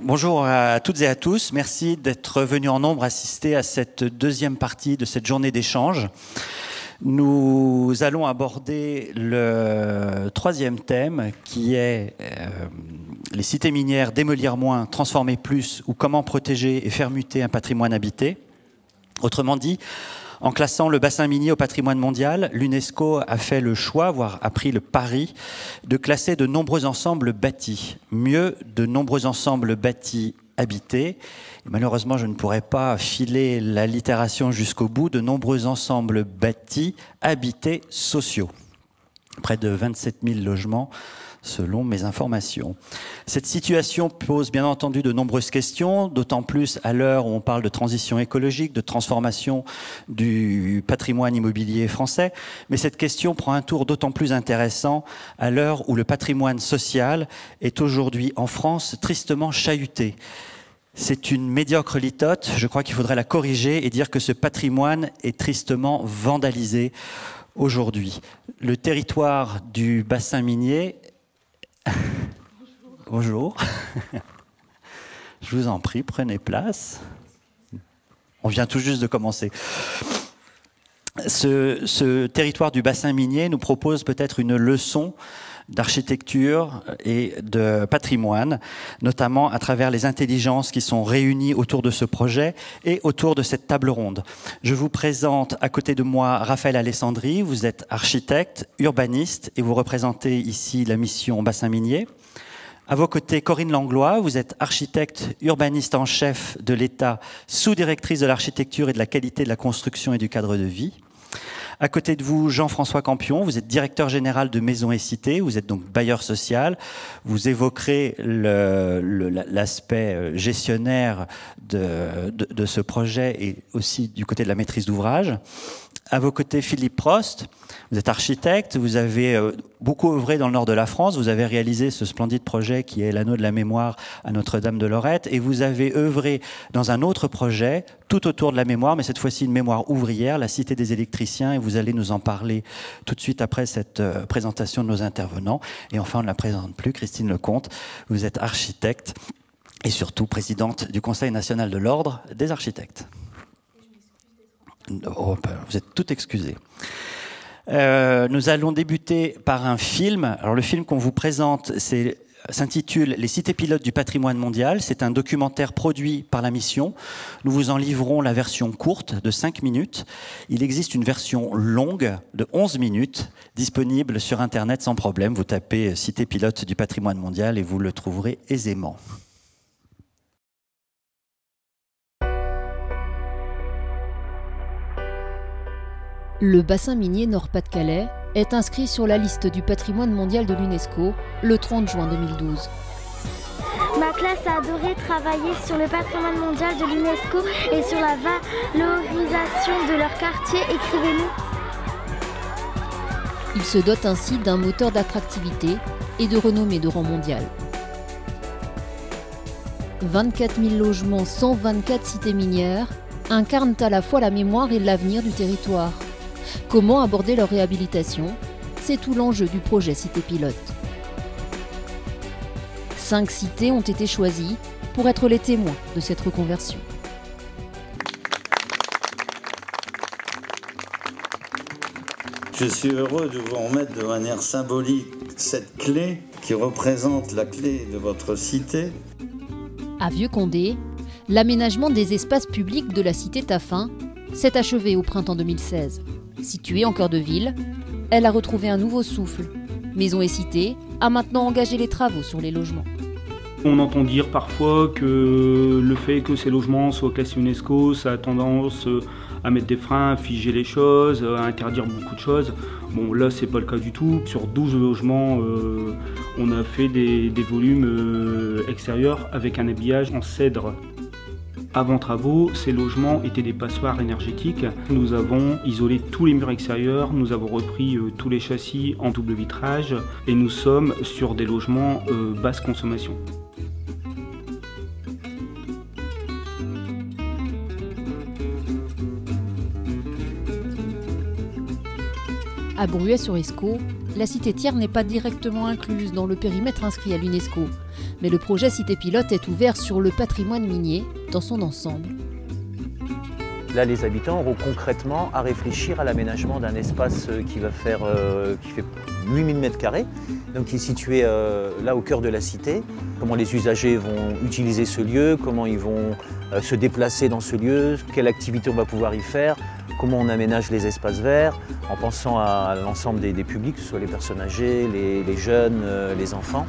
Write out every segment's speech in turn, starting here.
Bonjour à toutes et à tous. Merci d'être venus en nombre assister à cette deuxième partie de cette journée d'échange. Nous allons aborder le troisième thème qui est les cités minières, démolir moins, transformer plus ou comment protéger et faire muter un patrimoine habité. Autrement dit, en classant le bassin minier au patrimoine mondial, l'UNESCO a fait le choix, voire a pris le pari, de classer de nombreux ensembles bâtis. Mieux, de nombreux ensembles bâtis habités. Et malheureusement, je ne pourrais pas filer l'allitération jusqu'au bout. De nombreux ensembles bâtis habités sociaux. Près de 27 000 logements, selon mes informations. Cette situation pose bien entendu de nombreuses questions, d'autant plus à l'heure où on parle de transition écologique, de transformation du patrimoine immobilier français. Mais cette question prend un tour d'autant plus intéressant à l'heure où le patrimoine social est aujourd'hui en France tristement chahuté. C'est une médiocre litote, je crois qu'il faudrait la corriger et dire que ce patrimoine est tristement vandalisé aujourd'hui. Le territoire du bassin minier... Bonjour. Je vous en prie, prenez place. On vient tout juste de commencer. Ce territoire du bassin minier nous propose peut-être une leçon d'architecture et de patrimoine, notamment à travers les intelligences qui sont réunies autour de ce projet et autour de cette table ronde. Je vous présente à côté de moi Raphaël Alessandri, vous êtes architecte, urbaniste et vous représentez ici la mission bassin minier. À vos côtés, Corinne Langlois, vous êtes architecte, urbaniste en chef de l'État, sous-directrice de l'architecture et de la qualité de la construction et du cadre de vie. À côté de vous, Jean-François Campion, vous êtes directeur général de Maisons et Cités, vous êtes donc bailleur social, vous évoquerez l'aspect gestionnaire de ce projet et aussi du côté de la maîtrise d'ouvrage. À vos côtés, Philippe Prost, vous êtes architecte, vous avez beaucoup œuvré dans le nord de la France, vous avez réalisé ce splendide projet qui est l'anneau de la mémoire à Notre-Dame-de-Lorette, et vous avez œuvré dans un autre projet, tout autour de la mémoire, mais cette fois-ci une mémoire ouvrière, la Cité des électriciens, et vous allez nous en parler tout de suite après cette présentation de nos intervenants. Et enfin, on ne la présente plus, Christine Lecomte, vous êtes architecte et surtout présidente du Conseil national de l'Ordre des architectes. Oh, vous êtes tout excusés. Nous allons débuter par un film. Alors le film qu'on vous présente s'intitule « Les cités pilotes du patrimoine mondial ». C'est un documentaire produit par la mission. Nous vous en livrons la version courte de 5 minutes. Il existe une version longue de 11 minutes disponible sur Internet sans problème. Vous tapez « Cités pilotes du patrimoine mondial » et vous le trouverez aisément. Le bassin minier Nord-Pas-de-Calais est inscrit sur la liste du patrimoine mondial de l'UNESCO le 30 juin 2012. Ma classe a adoré travailler sur le patrimoine mondial de l'UNESCO et sur la valorisation de leur quartier. Écrivez-nous. Il se dote ainsi d'un moteur d'attractivité et de renommée de rang mondial. 24 000 logements, 124 cités minières incarnent à la fois la mémoire et l'avenir du territoire. Comment aborder leur réhabilitation? C'est tout l'enjeu du projet Cité Pilote. 5 cités ont été choisies pour être les témoins de cette reconversion. Je suis heureux de vous remettre de manière symbolique cette clé qui représente la clé de votre cité. À Vieux-Condé, l'aménagement des espaces publics de la cité Taffin s'est achevé au printemps 2016. Située en cœur de ville, elle a retrouvé un nouveau souffle. Maisons et Cités a maintenant engagé les travaux sur les logements. On entend dire parfois que le fait que ces logements soient classés UNESCO, ça a tendance à mettre des freins, à figer les choses, à interdire beaucoup de choses. Bon, là, c'est pas le cas du tout. Sur 12 logements, on a fait des volumes extérieurs avec un habillage en cèdre. Avant travaux, ces logements étaient des passoires énergétiques. Nous avons isolé tous les murs extérieurs, nous avons repris tous les châssis en double vitrage et nous sommes sur des logements basse consommation. À Bruay-sur-Escaut, la cité Thiers n'est pas directement incluse dans le périmètre inscrit à l'UNESCO, mais le projet Cité Pilote est ouvert sur le patrimoine minier dans son ensemble. Là, les habitants auront concrètement à réfléchir à l'aménagement d'un espace qui fait 8000 m², donc qui est situé là au cœur de la cité. Comment les usagers vont utiliser ce lieu, comment ils vont se déplacer dans ce lieu, quelle activité on va pouvoir y faire, comment on aménage les espaces verts, en pensant à l'ensemble des publics, que ce soit les personnes âgées, les jeunes, les enfants.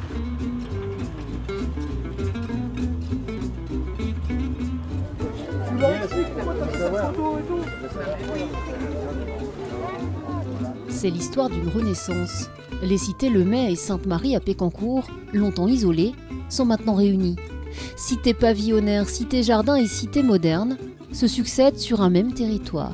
C'est l'histoire d'une renaissance. Les cités Le May et Sainte-Marie à Pécancourt, longtemps isolées, sont maintenant réunies. Cité pavillonnaire, cité jardin et cité moderne se succèdent sur un même territoire.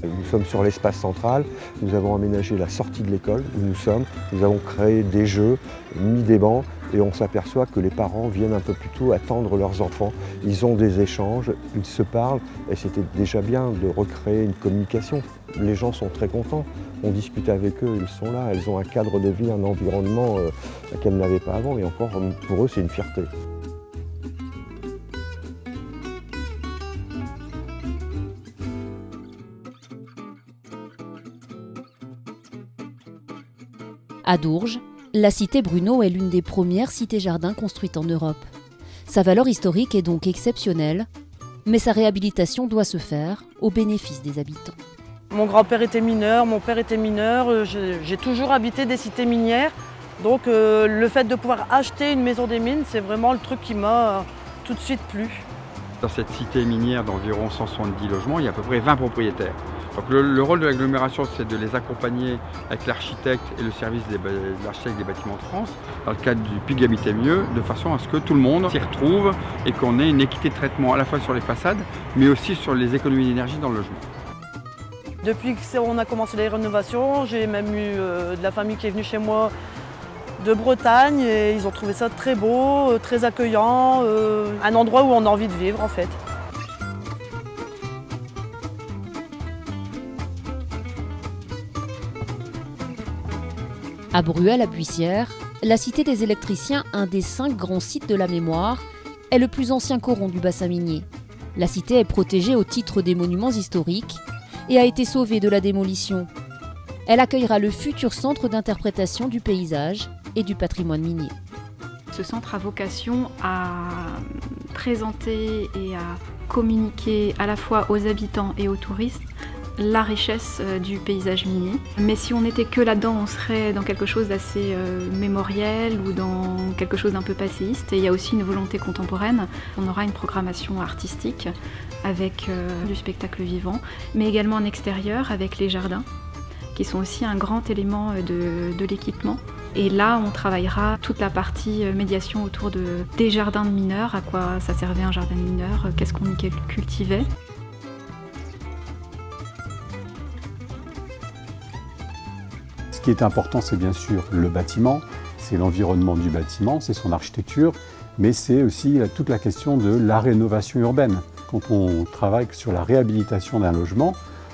Nous sommes sur l'espace central, nous avons aménagé la sortie de l'école où nous sommes, nous avons créé des jeux, mis des bancs et on s'aperçoit que les parents viennent un peu plus tôt attendre leurs enfants. Ils ont des échanges, ils se parlent et c'était déjà bien de recréer une communication. Les gens sont très contents, on discute avec eux, ils sont là, elles ont un cadre de vie, un environnement qu'elles n'avaient pas avant et encore pour eux c'est une fierté. À Dourges, la cité Bruneau est l'une des premières cités-jardins construites en Europe. Sa valeur historique est donc exceptionnelle, mais sa réhabilitation doit se faire au bénéfice des habitants. Mon grand-père était mineur, mon père était mineur, j'ai toujours habité des cités minières. Donc le fait de pouvoir acheter une maison des mines, c'est vraiment le truc qui m'a tout de suite plu. Dans cette cité minière d'environ 170 logements, il y a à peu près 20 propriétaires. Donc le rôle de l'agglomération, c'est de les accompagner avec l'architecte et le service de l'architecte des bâtiments de France, dans le cadre du PIG Habiter Mieux, de façon à ce que tout le monde s'y retrouve et qu'on ait une équité de traitement à la fois sur les façades, mais aussi sur les économies d'énergie dans le logement. Depuis qu'on a commencé les rénovations, j'ai même eu de la famille qui est venue chez moi de Bretagne et ils ont trouvé ça très beau, très accueillant, un endroit où on a envie de vivre en fait. À Bruay-la-Buissière, la cité des électriciens, un des 5 grands sites de la mémoire, est le plus ancien coron du bassin minier. La cité est protégée au titre des monuments historiques et a été sauvée de la démolition. Elle accueillera le futur centre d'interprétation du paysage et du patrimoine minier. Ce centre a vocation à présenter et à communiquer à la fois aux habitants et aux touristes la richesse du paysage minier. Mais si on n'était que là-dedans, on serait dans quelque chose d'assez mémoriel ou dans quelque chose d'un peu passéiste. Et il y a aussi une volonté contemporaine. On aura une programmation artistique avec du spectacle vivant, mais également en extérieur avec les jardins, qui sont aussi un grand élément de l'équipement. Et là, on travaillera toute la partie médiation autour des jardins de mineurs, à quoi ça servait un jardin de mineurs, qu'est-ce qu'on y cultivait. Ce qui est important, c'est bien sûr le bâtiment, c'est l'environnement du bâtiment, c'est son architecture, mais c'est aussi toute la question de la rénovation urbaine. Quand on travaille sur la réhabilitation d'un logement,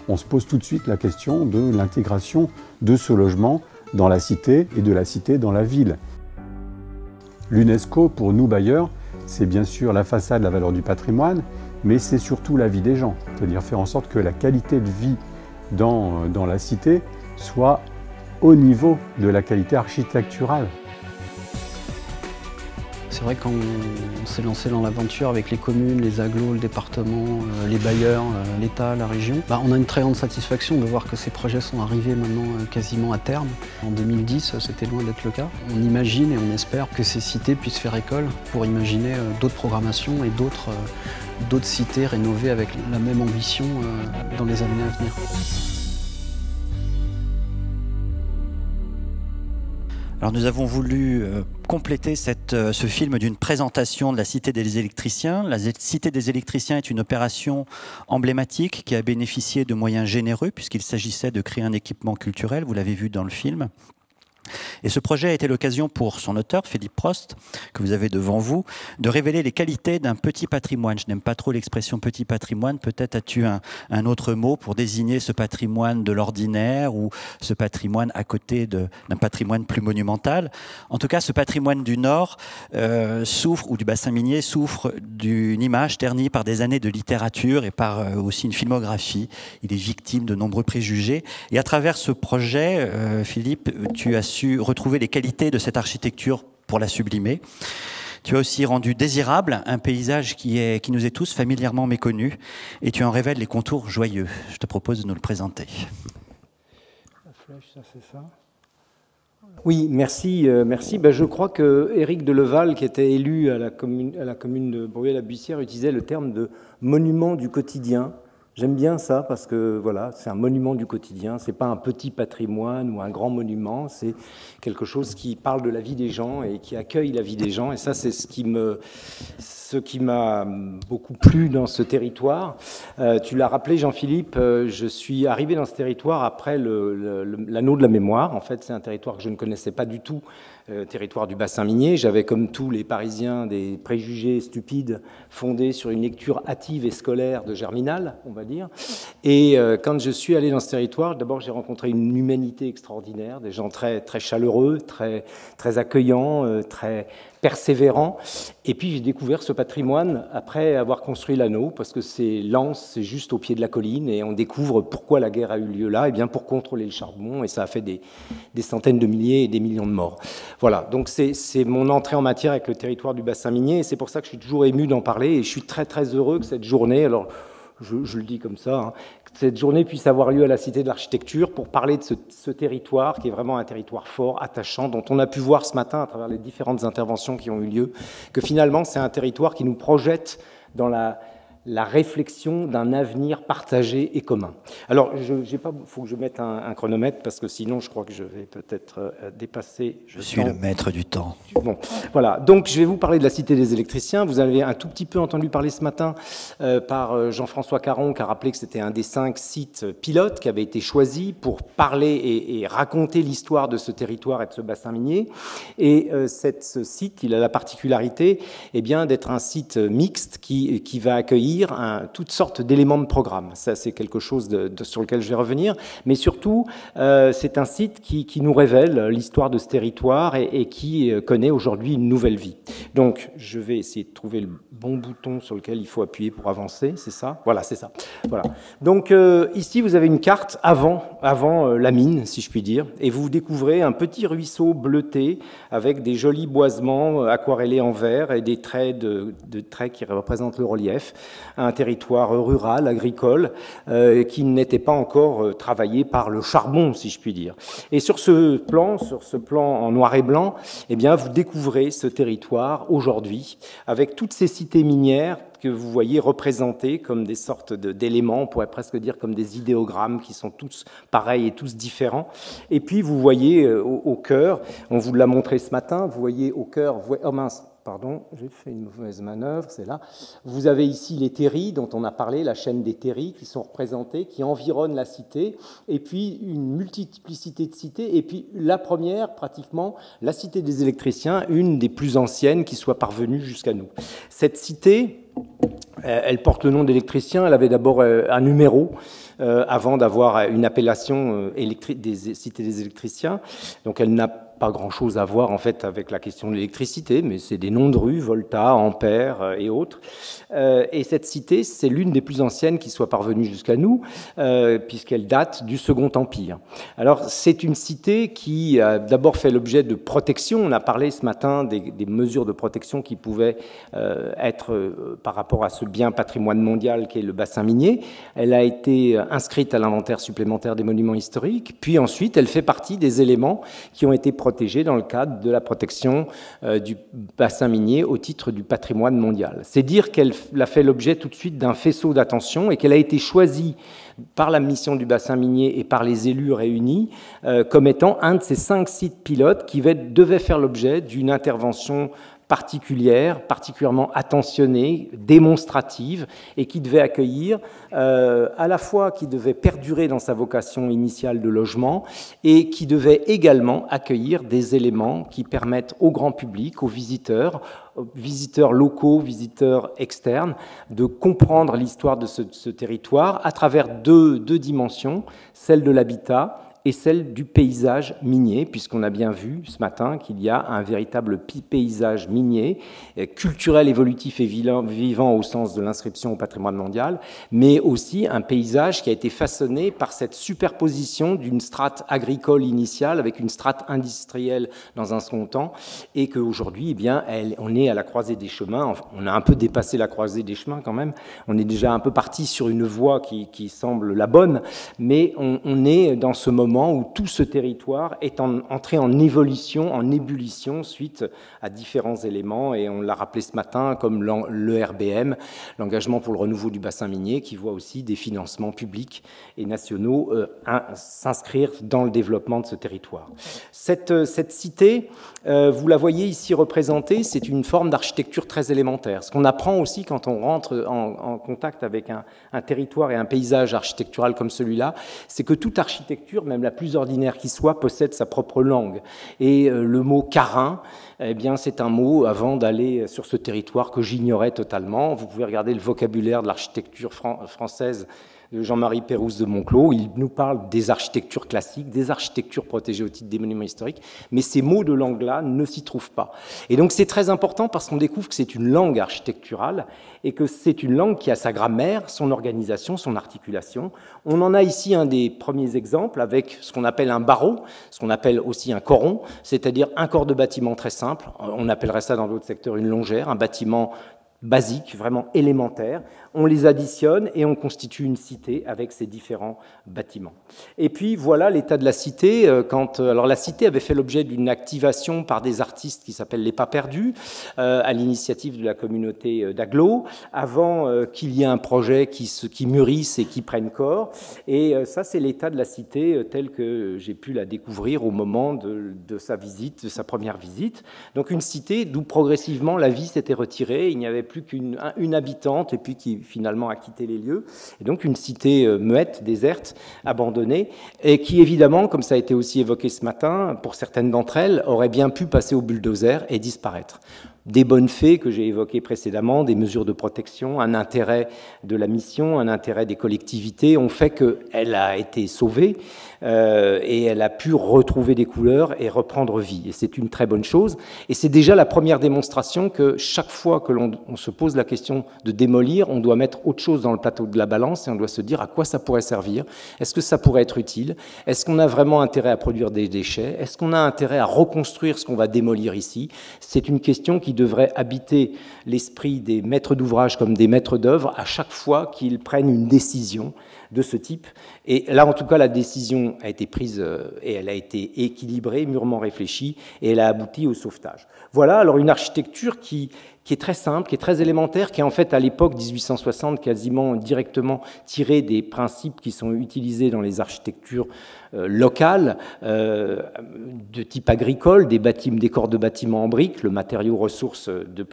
on se pose tout de suite la question de l'intégration de ce logement dans la cité et de la cité dans la ville. L'UNESCO, pour nous bailleurs, c'est bien sûr la façade, la valeur du patrimoine, mais c'est surtout la vie des gens. C'est-à-dire faire en sorte que la qualité de vie dans la cité soit au niveau de la qualité architecturale. C'est vrai qu'on s'est lancé dans l'aventure avec les communes, les agglos, le département, les bailleurs, l'État, la région. On a une très grande satisfaction de voir que ces projets sont arrivés maintenant quasiment à terme. En 2010, c'était loin d'être le cas. On imagine et on espère que ces cités puissent faire école pour imaginer d'autres programmations et d'autres cités rénovées avec la même ambition dans les années à venir. Alors nous avons voulu compléter ce film d'une présentation de la Cité des électriciens. La Cité des électriciens est une opération emblématique qui a bénéficié de moyens généreux puisqu'il s'agissait de créer un équipement culturel, vous l'avez vu dans le film. Et ce projet a été l'occasion pour son auteur, Philippe Prost, que vous avez devant vous, de révéler les qualités d'un petit patrimoine. Je n'aime pas trop l'expression petit patrimoine, peut-être as-tu un autre mot pour désigner ce patrimoine de l'ordinaire ou ce patrimoine à côté d'un patrimoine plus monumental. En tout cas, ce patrimoine du Nord souffre, ou du bassin minier, souffre d'une image ternie par des années de littérature et par aussi une filmographie. Il est victime de nombreux préjugés. Et à travers ce projet, Philippe, tu as su retrouver les qualités de cette architecture pour la sublimer. Tu as aussi rendu désirable un paysage qui nous est tous familièrement méconnu et tu en révèles les contours joyeux. Je te propose de nous le présenter. La flèche, ça c'est ça. Oui, merci. Ben, je crois que Éric Deleval, qui était élu à la commune de Bruyères-la-Buissière, utilisait le terme de monument du quotidien. J'aime bien ça parce que voilà, c'est un monument du quotidien, c'est pas un petit patrimoine ou un grand monument, c'est quelque chose qui parle de la vie des gens et qui accueille la vie des gens. Et ça, c'est ce qui m'a beaucoup plu dans ce territoire. Tu l'as rappelé, Jean-Philippe, je suis arrivé dans ce territoire après l'anneau de la mémoire. En fait, c'est un territoire que je ne connaissais pas du tout. Territoire du bassin minier. J'avais, comme tous les Parisiens, des préjugés stupides fondés sur une lecture hâtive et scolaire de Germinal, on va dire. Et quand je suis allé dans ce territoire, d'abord j'ai rencontré une humanité extraordinaire, des gens très, très chaleureux, très, très accueillants, très persévérants. Et puis j'ai découvert ce patrimoine après avoir construit l'anneau, parce que c'est Lens, c'est juste au pied de la colline, et on découvre pourquoi la guerre a eu lieu là, et bien pour contrôler le charbon, et ça a fait des centaines de milliers et des millions de morts. Voilà, donc c'est mon entrée en matière avec le territoire du bassin minier, et c'est pour ça que je suis toujours ému d'en parler, et je suis très très heureux que cette journée, alors je le dis comme ça, hein, que cette journée puisse avoir lieu à la Cité de l'Architecture pour parler de ce territoire qui est vraiment un territoire fort, attachant, dont on a pu voir ce matin à travers les différentes interventions qui ont eu lieu, que finalement c'est un territoire qui nous projette dans la réflexion d'un avenir partagé et commun. Alors, il faut que je mette un chronomètre, parce que sinon, je crois que je vais peut-être dépasser... Je suis le maître du temps. Bon, voilà. Donc, je vais vous parler de la Cité des électriciens. Vous avez un tout petit peu entendu parler ce matin par Jean-François Caron, qui a rappelé que c'était un des 5 sites pilotes qui avait été choisi pour parler et raconter l'histoire de ce territoire et de ce bassin minier. Et ce site, il a la particularité d'être un site mixte qui va accueillir toutes sortes d'éléments de programme. Ça, c'est quelque chose sur lequel je vais revenir. Mais surtout, c'est un site qui nous révèle l'histoire de ce territoire et qui connaît aujourd'hui une nouvelle vie. Donc, je vais essayer de trouver le bon bouton sur lequel il faut appuyer pour avancer. C'est ça? Voilà, c'est ça. Voilà. Donc, ici, vous avez une carte avant la mine, si je puis dire. Et vous découvrez un petit ruisseau bleuté avec des jolis boisements aquarellés en vert et des traits de traits qui représentent le relief. Un territoire rural, agricole, qui n'était pas encore travaillé par le charbon, si je puis dire. Et sur ce plan en noir et blanc, eh bien, vous découvrez ce territoire aujourd'hui, avec toutes ces cités minières que vous voyez représentées comme des sortes d'éléments, on pourrait presque dire comme des idéogrammes qui sont tous pareils et tous différents. Et puis, vous voyez au cœur, on vous l'a montré ce matin, vous voyez au cœur, oh mince, pardon, j'ai fait une mauvaise manœuvre, c'est là. Vous avez ici les terris dont on a parlé, la chaîne des terris qui sont représentées, qui environnent la cité, et puis une multiplicité de cités, et puis la première, pratiquement, la cité des électriciens, une des plus anciennes qui soit parvenue jusqu'à nous. Cette cité, elle porte le nom d'électricien, elle avait d'abord un numéro, avant d'avoir une appellation des cités des électriciens, donc elle n'a pas grand-chose à voir en fait avec la question de l'électricité, mais c'est des noms de rues, Volta, Ampère et autres. Et cette cité, c'est l'une des plus anciennes qui soit parvenue jusqu'à nous, puisqu'elle date du Second Empire. Alors c'est une cité qui a d'abord fait l'objet de protection. On a parlé ce matin des mesures de protection qui pouvaient être par rapport à ce bien patrimoine mondial qu'est le bassin minier. Elle a été inscrite à l'inventaire supplémentaire des monuments historiques, puis ensuite elle fait partie des éléments qui ont été protégé dans le cadre de la protection du bassin minier au titre du patrimoine mondial. C'est dire qu'elle a fait l'objet tout de suite d'un faisceau d'attention et qu'elle a été choisie par la mission du bassin minier et par les élus réunis comme étant un de ces 5 sites pilotes qui devaient faire l'objet d'une intervention particulière, particulièrement attentionnée, démonstrative, et qui devait accueillir, à la fois qui devait perdurer dans sa vocation initiale de logement, et qui devait également accueillir des éléments qui permettent au grand public, aux visiteurs locaux, visiteurs externes, de comprendre l'histoire de ce territoire à travers deux dimensions, celle de l'habitat et celle du paysage minier, puisqu'on a bien vu ce matin qu'il y a un véritable paysage minier, culturel, évolutif et vivant au sens de l'inscription au patrimoine mondial, mais aussi un paysage qui a été façonné par cette superposition d'une strate agricole initiale avec une strate industrielle dans un second temps, et qu'aujourd'hui, eh bien, on est à la croisée des chemins. Enfin, on a un peu dépassé la croisée des chemins quand même, on est déjà un peu parti sur une voie qui semble la bonne, mais on est dans ce moment où tout ce territoire est entré en évolution, en ébullition suite à différents éléments, et on l'a rappelé ce matin comme le RBM, l'engagement pour le renouveau du bassin minier, qui voit aussi des financements publics et nationaux s'inscrire dans le développement de ce territoire. Cette cité, vous la voyez ici représentée, c'est une forme d'architecture très élémentaire. Ce qu'on apprend aussi quand on rentre en contact avec un territoire et un paysage architectural comme celui-là, c'est que toute architecture, même la plus ordinaire qui soit, possède sa propre langue. Et le mot carin, eh bien, c'est un mot, avant d'aller sur ce territoire, que j'ignorais totalement. Vous pouvez regarder le vocabulaire de l'architecture française de Jean-Marie Pérouse de Monclos. Il nous parle des architectures classiques, des architectures protégées au titre des monuments historiques, mais ces mots de langue-là ne s'y trouvent pas. Et donc c'est très important parce qu'on découvre que c'est une langue architecturale et que c'est une langue qui a sa grammaire, son organisation, son articulation. On en a ici un des premiers exemples avec ce qu'on appelle un barreau, ce qu'on appelle aussi un coron, c'est-à-dire un corps de bâtiment très simple. On appellerait ça dans d'autres secteurs une longère, un bâtiment basique, vraiment élémentaire. On les additionne et on constitue une cité avec ces différents bâtiments. Et puis voilà l'état de la cité. Alors la cité avait fait l'objet d'une activation par des artistes qui s'appellent les Pas Perdus, à l'initiative de la communauté d'Aglo, avant qu'il y ait un projet qui mûrisse et qui prenne corps. Et ça, c'est l'état de la cité tel que j'ai pu la découvrir au moment de sa visite, de sa première visite. Donc une cité d'où progressivement la vie s'était retirée. Il n'y avait plus qu'une habitante et puis qui finalement a quitté les lieux. Et donc une cité muette, déserte, abandonnée, et qui évidemment, comme ça a été aussi évoqué ce matin, pour certaines d'entre elles, aurait bien pu passer au bulldozer et disparaître. Des bonnes fées que j'ai évoquées précédemment, des mesures de protection, un intérêt de la mission, un intérêt des collectivités ont fait qu'elle a été sauvée et elle a pu retrouver des couleurs et reprendre vie. Et c'est une très bonne chose. Et c'est déjà la première démonstration que chaque fois que l'on se pose la question de démolir, on doit mettre autre chose dans le plateau de la balance et on doit se dire à quoi ça pourrait servir. Est-ce que ça pourrait être utile? Est-ce qu'on a vraiment intérêt à produire des déchets? Est-ce qu'on a intérêt à reconstruire ce qu'on va démolir ici? C'est une question qui devrait habiter l'esprit des maîtres d'ouvrage comme des maîtres d'œuvre à chaque fois qu'ils prennent une décision de ce type. Et là, en tout cas, la décision a été prise et elle a été équilibrée, mûrement réfléchie, et elle a abouti au sauvetage. Voilà, alors une architecture qui est très simple, qui est très élémentaire, qui est en fait à l'époque 1860 quasiment directement tirée des principes qui sont utilisés dans les architectures locales de type agricole, des corps de bâtiments en briques, le matériau ressource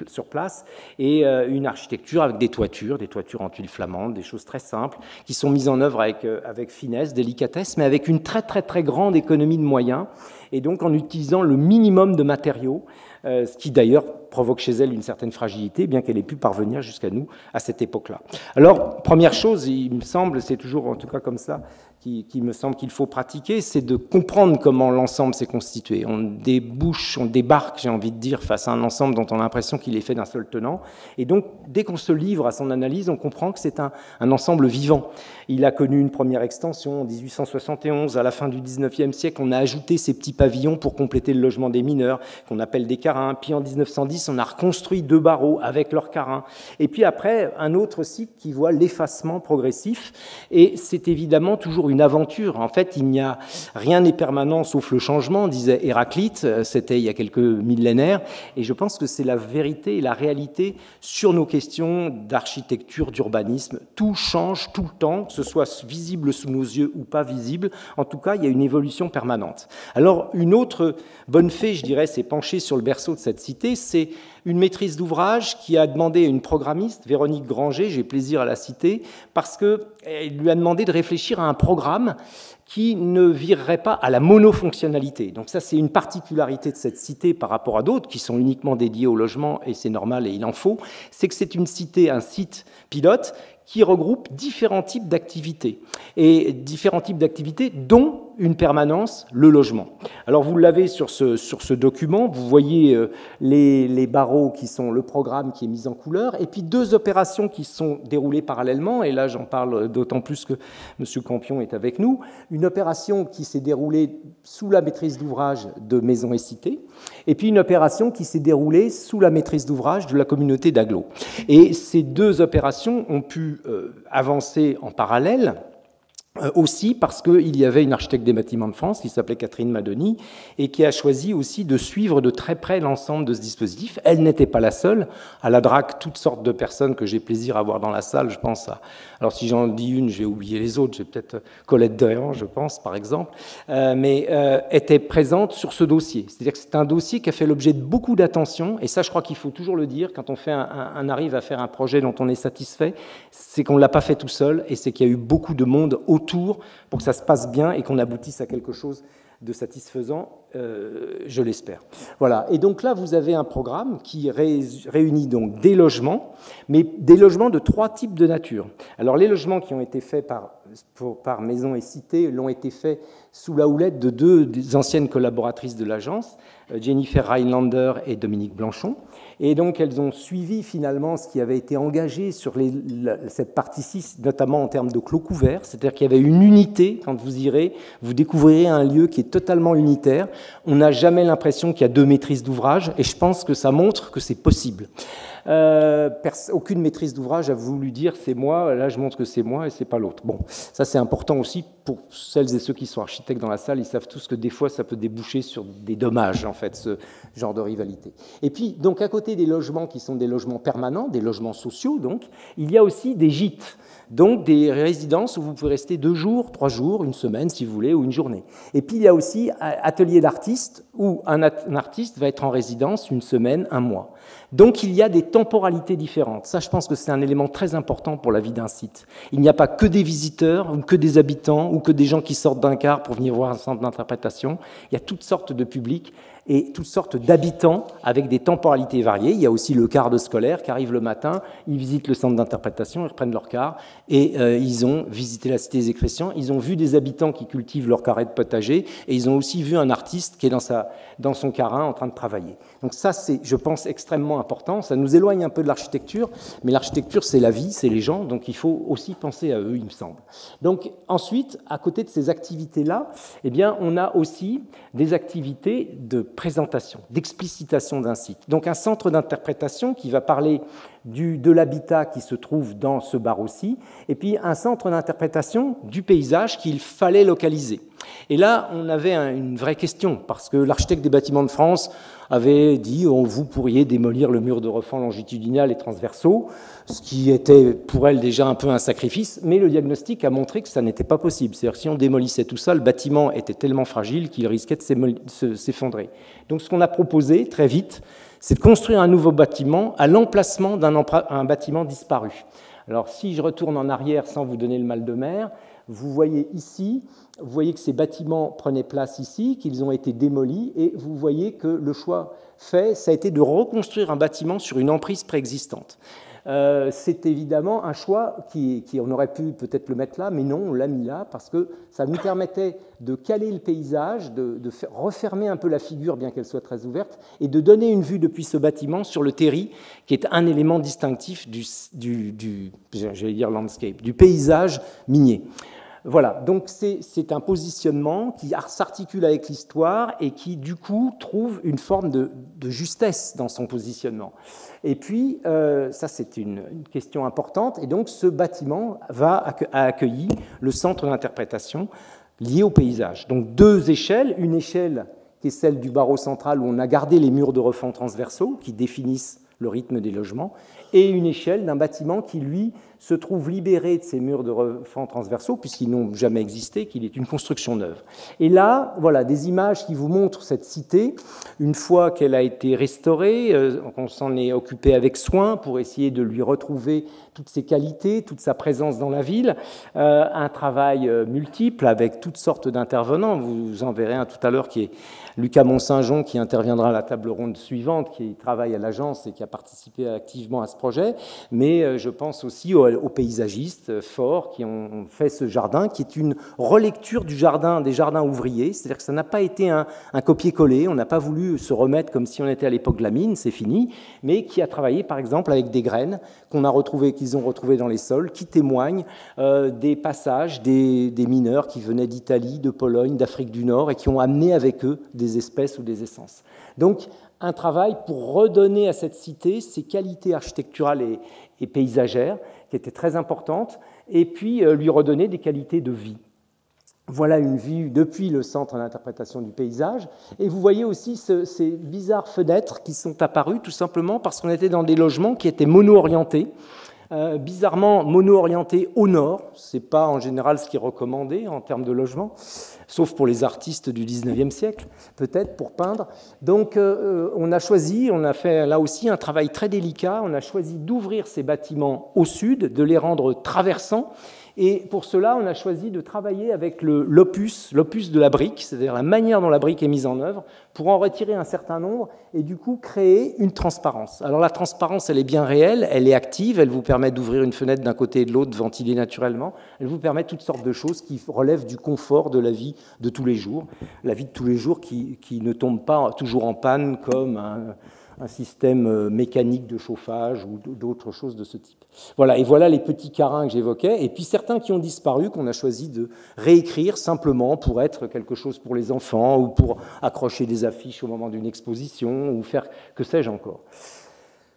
sur place, et une architecture avec des toitures en tuiles flamandes, des choses très simples, qui sont mises en œuvre avec finesse, délicatesse, mais avec une très très très grande économie de moyens, et donc en utilisant le minimum de matériaux, ce qui d'ailleurs provoque chez elle une certaine fragilité, bien qu'elle ait pu parvenir jusqu'à nous à cette époque-là. Alors, première chose, il me semble, c'est toujours en tout cas comme ça, qui me semble qu'il faut pratiquer, c'est de comprendre comment l'ensemble s'est constitué. On débarque, j'ai envie de dire, face à un ensemble dont on a l'impression qu'il est fait d'un seul tenant. Et donc, dès qu'on se livre à son analyse, on comprend que c'est un ensemble vivant. Il a connu une première extension en 1871. À la fin du 19e siècle, on a ajouté ces petits pavillons pour compléter le logement des mineurs, qu'on appelle des caves. carins. Puis en 1910, on a reconstruit 2 barreaux avec leurs carins. Et puis après, un autre site qui voit l'effacement progressif. Et c'est évidemment toujours une aventure. En fait, rien n'est permanent sauf le changement, disait Héraclite. C'était il y a quelques millénaires. Et je pense que c'est la vérité et la réalité sur nos questions d'architecture, d'urbanisme. Tout change tout le temps, que ce soit visible sous nos yeux ou pas visible. En tout cas, il y a une évolution permanente. Alors, une autre bonne fée, je dirais, s'est penchée sur le berceau de cette cité, c'est une maîtrise d'ouvrage qui a demandé à une programmiste, Véronique Granger, j'ai plaisir à la citer, parce qu'elle lui a demandé de réfléchir à un programme qui ne virerait pas à la monofonctionnalité. Donc ça, c'est une particularité de cette cité par rapport à d'autres qui sont uniquement dédiées au logement, et c'est normal et il en faut, c'est que c'est une cité, un site pilote qui regroupe différents types d'activités, et différents types d'activités dont une permanence, le logement. Alors vous l'avez sur ce document, vous voyez les barreaux qui sont le programme qui est mis en couleur, et puis 2 opérations qui sont déroulées parallèlement, et là j'en parle d'autant plus que M. Campion est avec nous, une opération qui s'est déroulée sous la maîtrise d'ouvrage de Maisons et Cités, et puis une opération qui s'est déroulée sous la maîtrise d'ouvrage de la communauté d'Aglo. Et ces 2 opérations ont pu avancer en parallèle, aussi parce qu'il y avait une architecte des bâtiments de France qui s'appelait Catherine Madoni et qui a choisi aussi de suivre de très près l'ensemble de ce dispositif. Elle n'était pas la seule. À la DRAC, toutes sortes de personnes que j'ai plaisir à voir dans la salle, je pense à... Alors si j'en dis une, je vais oublier les autres. J'ai peut-être Colette Dehan, je pense, par exemple, mais était présente sur ce dossier. C'est-à-dire que c'est un dossier qui a fait l'objet de beaucoup d'attention, et ça, je crois qu'il faut toujours le dire, quand on arrive à faire un projet dont on est satisfait, c'est qu'on ne l'a pas fait tout seul, et c'est qu'il y a eu beaucoup de monde autour pour que ça se passe bien et qu'on aboutisse à quelque chose de satisfaisant, je l'espère. Voilà. Et donc là, vous avez un programme qui réunit donc des logements, mais des logements de 3 types de nature. Alors les logements qui ont été faits par Maisons et Cités l'ont été faits sous la houlette de 2 anciennes collaboratrices de l'agence, Jennifer Rhinelander et Dominique Blanchon. Et donc, elles ont suivi finalement ce qui avait été engagé sur cette partie-ci, notamment en termes de clos couverts, c'est-à-dire qu'il y avait une unité. Quand vous irez, vous découvrirez un lieu qui est totalement unitaire. On n'a jamais l'impression qu'il y a 2 maîtrises d'ouvrage, et je pense que ça montre que c'est possible. Aucune maîtrise d'ouvrage a voulu dire c'est moi, là je montre que c'est moi et c'est pas l'autre. Bon, ça c'est important aussi pour celles et ceux qui sont architectes dans la salle, ils savent tous que des fois ça peut déboucher sur des dommages en fait, ce genre de rivalité. Et puis donc à côté des logements qui sont des logements permanents, des logements sociaux donc, il y a aussi des gîtes. Donc des résidences où vous pouvez rester 2 jours, 3 jours, une semaine si vous voulez, ou une journée. Et puis il y a aussi atelier d'artistes où un artiste va être en résidence 1 semaine, 1 mois. Donc il y a des temporalités différentes. Ça, je pense que c'est un élément très important pour la vie d'un site. Il n'y a pas que des visiteurs, ou que des habitants, ou que des gens qui sortent d'un car pour venir voir un centre d'interprétation. Il y a toutes sortes de publics et toutes sortes d'habitants avec des temporalités variées. Il y a aussi le quart de scolaire qui arrive le matin, ils visitent le centre d'interprétation, ils reprennent leur quart et ils ont visité la Cité des Écristiens, ils ont vu des habitants qui cultivent leur carré de potager et ils ont aussi vu un artiste qui est dans son carin en train de travailler. Donc ça, c'est, je pense, extrêmement important. Ça nous éloigne un peu de l'architecture, mais l'architecture, c'est la vie, c'est les gens, donc il faut aussi penser à eux, il me semble. Donc ensuite, à côté de ces activités-là, eh bien, on a aussi des activités de présentation, d'explicitation d'un site. Donc un centre d'interprétation qui va parler de l'habitat qui se trouve dans ce barreau-ci, et puis un centre d'interprétation du paysage qu'il fallait localiser. Et là, on avait une vraie question, parce que l'architecte des bâtiments de France avait dit vous pourriez démolir le mur de refend longitudinal et transversaux, ce qui était pour elle déjà un peu un sacrifice, mais le diagnostic a montré que ça n'était pas possible. C'est-à-dire que si on démolissait tout ça, le bâtiment était tellement fragile qu'il risquait de s'effondrer. Donc ce qu'on a proposé très vite, c'est de construire un nouveau bâtiment à l'emplacement d'un bâtiment disparu. Alors si je retourne en arrière sans vous donner le mal de mer, vous voyez ici, vous voyez que ces bâtiments prenaient place ici, qu'ils ont été démolis, et vous voyez que le choix fait, ça a été de reconstruire un bâtiment sur une emprise préexistante. C'est évidemment un choix on aurait pu peut-être le mettre là, mais non, on l'a mis là parce que ça nous permettait de caler le paysage, de refermer un peu la figure, bien qu'elle soit très ouverte, et de donner une vue depuis ce bâtiment sur le terri, qui est un élément distinctif j'allais dire landscape, du paysage minier. Voilà, donc c'est un positionnement qui s'articule avec l'histoire et qui, du coup, trouve une forme de justesse dans son positionnement. Et puis, ça c'est une question importante, et donc ce bâtiment a accueilli le centre d'interprétation lié au paysage. Donc deux échelles, une échelle qui est celle du barreau central où on a gardé les murs de refend transversaux qui définissent le rythme des logements, et une échelle d'un bâtiment qui, lui, se trouve libéré de ces murs de refend transversaux, puisqu'ils n'ont jamais existé, qu'il est une construction neuve. Et là, voilà, des images qui vous montrent cette cité, une fois qu'elle a été restaurée, on s'en est occupé avec soin pour essayer de lui retrouver toutes ses qualités, toute sa présence dans la ville, un travail multiple avec toutes sortes d'intervenants. Vous en verrez un tout à l'heure qui est Lucas Mont-Saint-Jean, qui interviendra à la table ronde suivante, qui travaille à l'agence et qui a participé activement à ce projet, mais je pense aussi aux paysagistes forts qui ont fait ce jardin, qui est une relecture du jardin, des jardins ouvriers, c'est-à-dire que ça n'a pas été un copier-coller, on n'a pas voulu se remettre comme si on était à l'époque de la mine, c'est fini, mais qui a travaillé par exemple avec des graines qu'on a retrouvées, qu'ils ont retrouvées dans les sols, qui témoignent des passages des mineurs qui venaient d'Italie, de Pologne, d'Afrique du Nord et qui ont amené avec eux des espèces ou des essences. Donc, un travail pour redonner à cette cité ses qualités architecturales et paysagères, qui étaient très importantes, et puis lui redonner des qualités de vie. Voilà une vue depuis le centre d'interprétation du paysage. Et vous voyez aussi ces bizarres fenêtres qui sont apparues tout simplement parce qu'on était dans des logements qui étaient mono-orientés. Bizarrement mono-orienté au nord, ce n'est pas en général ce qui est recommandé en termes de logement, sauf pour les artistes du 19e siècle, peut-être pour peindre. Donc on a choisi, on a fait là aussi un travail très délicat, on a choisi d'ouvrir ces bâtiments au sud, de les rendre traversants, et pour cela on a choisi de travailler avec l'opus de la brique, c'est-à-dire la manière dont la brique est mise en œuvre, pour en retirer un certain nombre et du coup créer une transparence. Alors la transparence, elle est bien réelle, elle est active, elle vous permet d'ouvrir une fenêtre d'un côté et de l'autre, de ventiler naturellement, elle vous permet toutes sortes de choses qui relèvent du confort de la vie de tous les jours, la vie de tous les jours qui ne tombe pas toujours en panne comme un système mécanique de chauffage ou d'autres choses de ce type. Voilà, et voilà les petits carins que j'évoquais, et puis certains qui ont disparu, qu'on a choisi de réécrire simplement pour être quelque chose pour les enfants, ou pour accrocher des affiches au moment d'une exposition, ou faire que sais-je encore.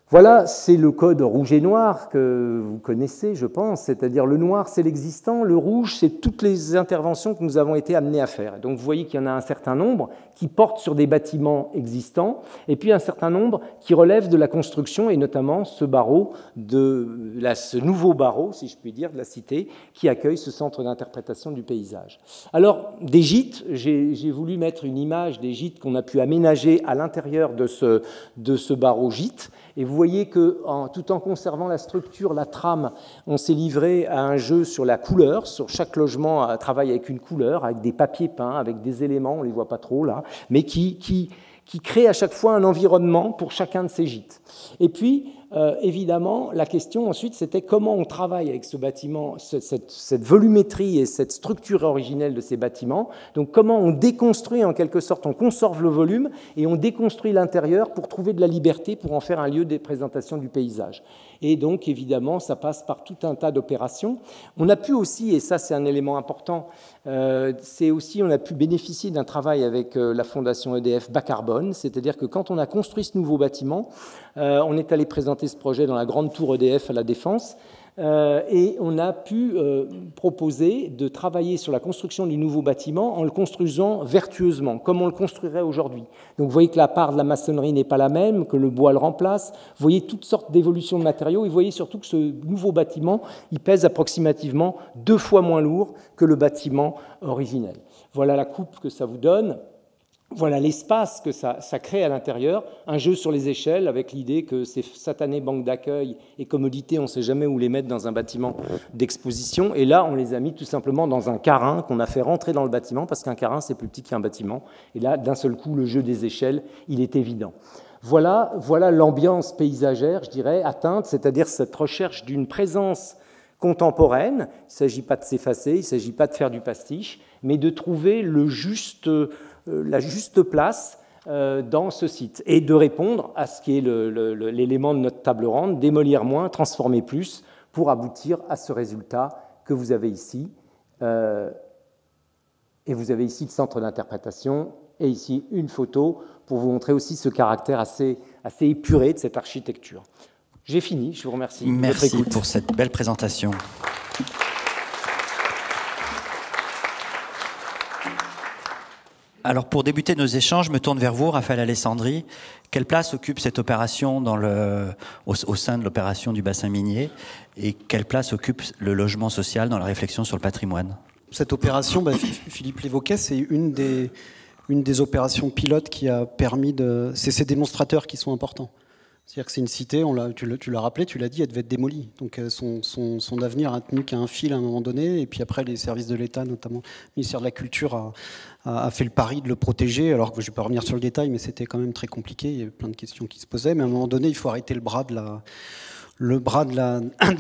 Voilà, c'est le code rouge et noir que vous connaissez, je pense, c'est-à-dire le noir, c'est l'existant, le rouge, c'est toutes les interventions que nous avons été amenés à faire. Donc vous voyez qu'il y en a un certain nombre qui portent sur des bâtiments existants, et puis un certain nombre qui relèvent de la construction, et notamment ce barreau, ce nouveau barreau, si je puis dire, de la cité, qui accueille ce centre d'interprétation du paysage. Alors, des gîtes, j'ai voulu mettre une image des gîtes qu'on a pu aménager à l'intérieur de ce barreau gîte. Et vous voyez que, tout en conservant la structure, la trame, on s'est livré à un jeu sur la couleur. Sur chaque logement, travaille avec une couleur, avec des papiers peints, avec des éléments, on ne les voit pas trop là, mais qui crée à chaque fois un environnement pour chacun de ces gîtes. Et puis, évidemment, la question ensuite, c'était comment on travaille avec ce bâtiment, cette volumétrie et cette structure originelle de ces bâtiments. Donc, comment on déconstruit en quelque sorte, on conserve le volume et on déconstruit l'intérieur pour trouver de la liberté, pour en faire un lieu de présentation du paysage. Et donc, évidemment, ça passe par tout un tas d'opérations. On a pu aussi, et ça c'est un élément important, on a pu bénéficier d'un travail avec la fondation EDF bas carbone, c'est-à-dire que quand on a construit ce nouveau bâtiment, on est allé présenter ce projet dans la grande tour EDF à la Défense, et on a pu proposer de travailler sur la construction du nouveau bâtiment en le construisant vertueusement, comme on le construirait aujourd'hui. Donc vous voyez que la part de la maçonnerie n'est pas la même, que le bois le remplace, vous voyez toutes sortes d'évolutions de matériaux, et vous voyez surtout que ce nouveau bâtiment, il pèse approximativement 2 fois moins lourd que le bâtiment originel. Voilà la coupe que ça vous donne. Voilà l'espace que ça crée à l'intérieur, un jeu sur les échelles avec l'idée que ces satanées banques d'accueil et commodités, on ne sait jamais où les mettre dans un bâtiment d'exposition. Et là, on les a mis tout simplement dans un carin qu'on a fait rentrer dans le bâtiment parce qu'un carin, c'est plus petit qu'un bâtiment. Et là, d'un seul coup, le jeu des échelles, il est évident. Voilà l'ambiance paysagère, je dirais, atteinte, c'est-à-dire cette recherche d'une présence contemporaine. Il ne s'agit pas de s'effacer, il ne s'agit pas de faire du pastiche, mais de trouver la juste place dans ce site et de répondre à ce qui est l'élément de notre table ronde, démolir moins, transformer plus, pour aboutir à ce résultat que vous avez ici, Et vous avez ici le centre d'interprétation et ici une photo pour vous montrer aussi ce caractère assez épuré de cette architecture. J'ai fini, je vous remercie. Merci pour cette belle présentation. Alors pour débuter nos échanges, je me tourne vers vous, Raphaël Alessandri. Quelle place occupe cette opération au sein de l'opération du bassin minier et quelle place occupe le logement social dans la réflexion sur le patrimoine? Cette opération, Philippe l'évoquait, c'est une des opérations pilotes qui a permis de... C'est ces démonstrateurs qui sont importants. C'est-à-dire que c'est une cité, tu l'as rappelé, tu l'as dit, elle devait être démolie. Donc son avenir a tenu qu'à un fil à un moment donné. Et puis après, les services de l'État, notamment le ministère de la Culture, a fait le pari de le protéger. Alors que je ne vais pas revenir sur le détail, mais c'était quand même très compliqué. Il y avait plein de questions qui se posaient. Mais à un moment donné, il faut arrêter le bras de la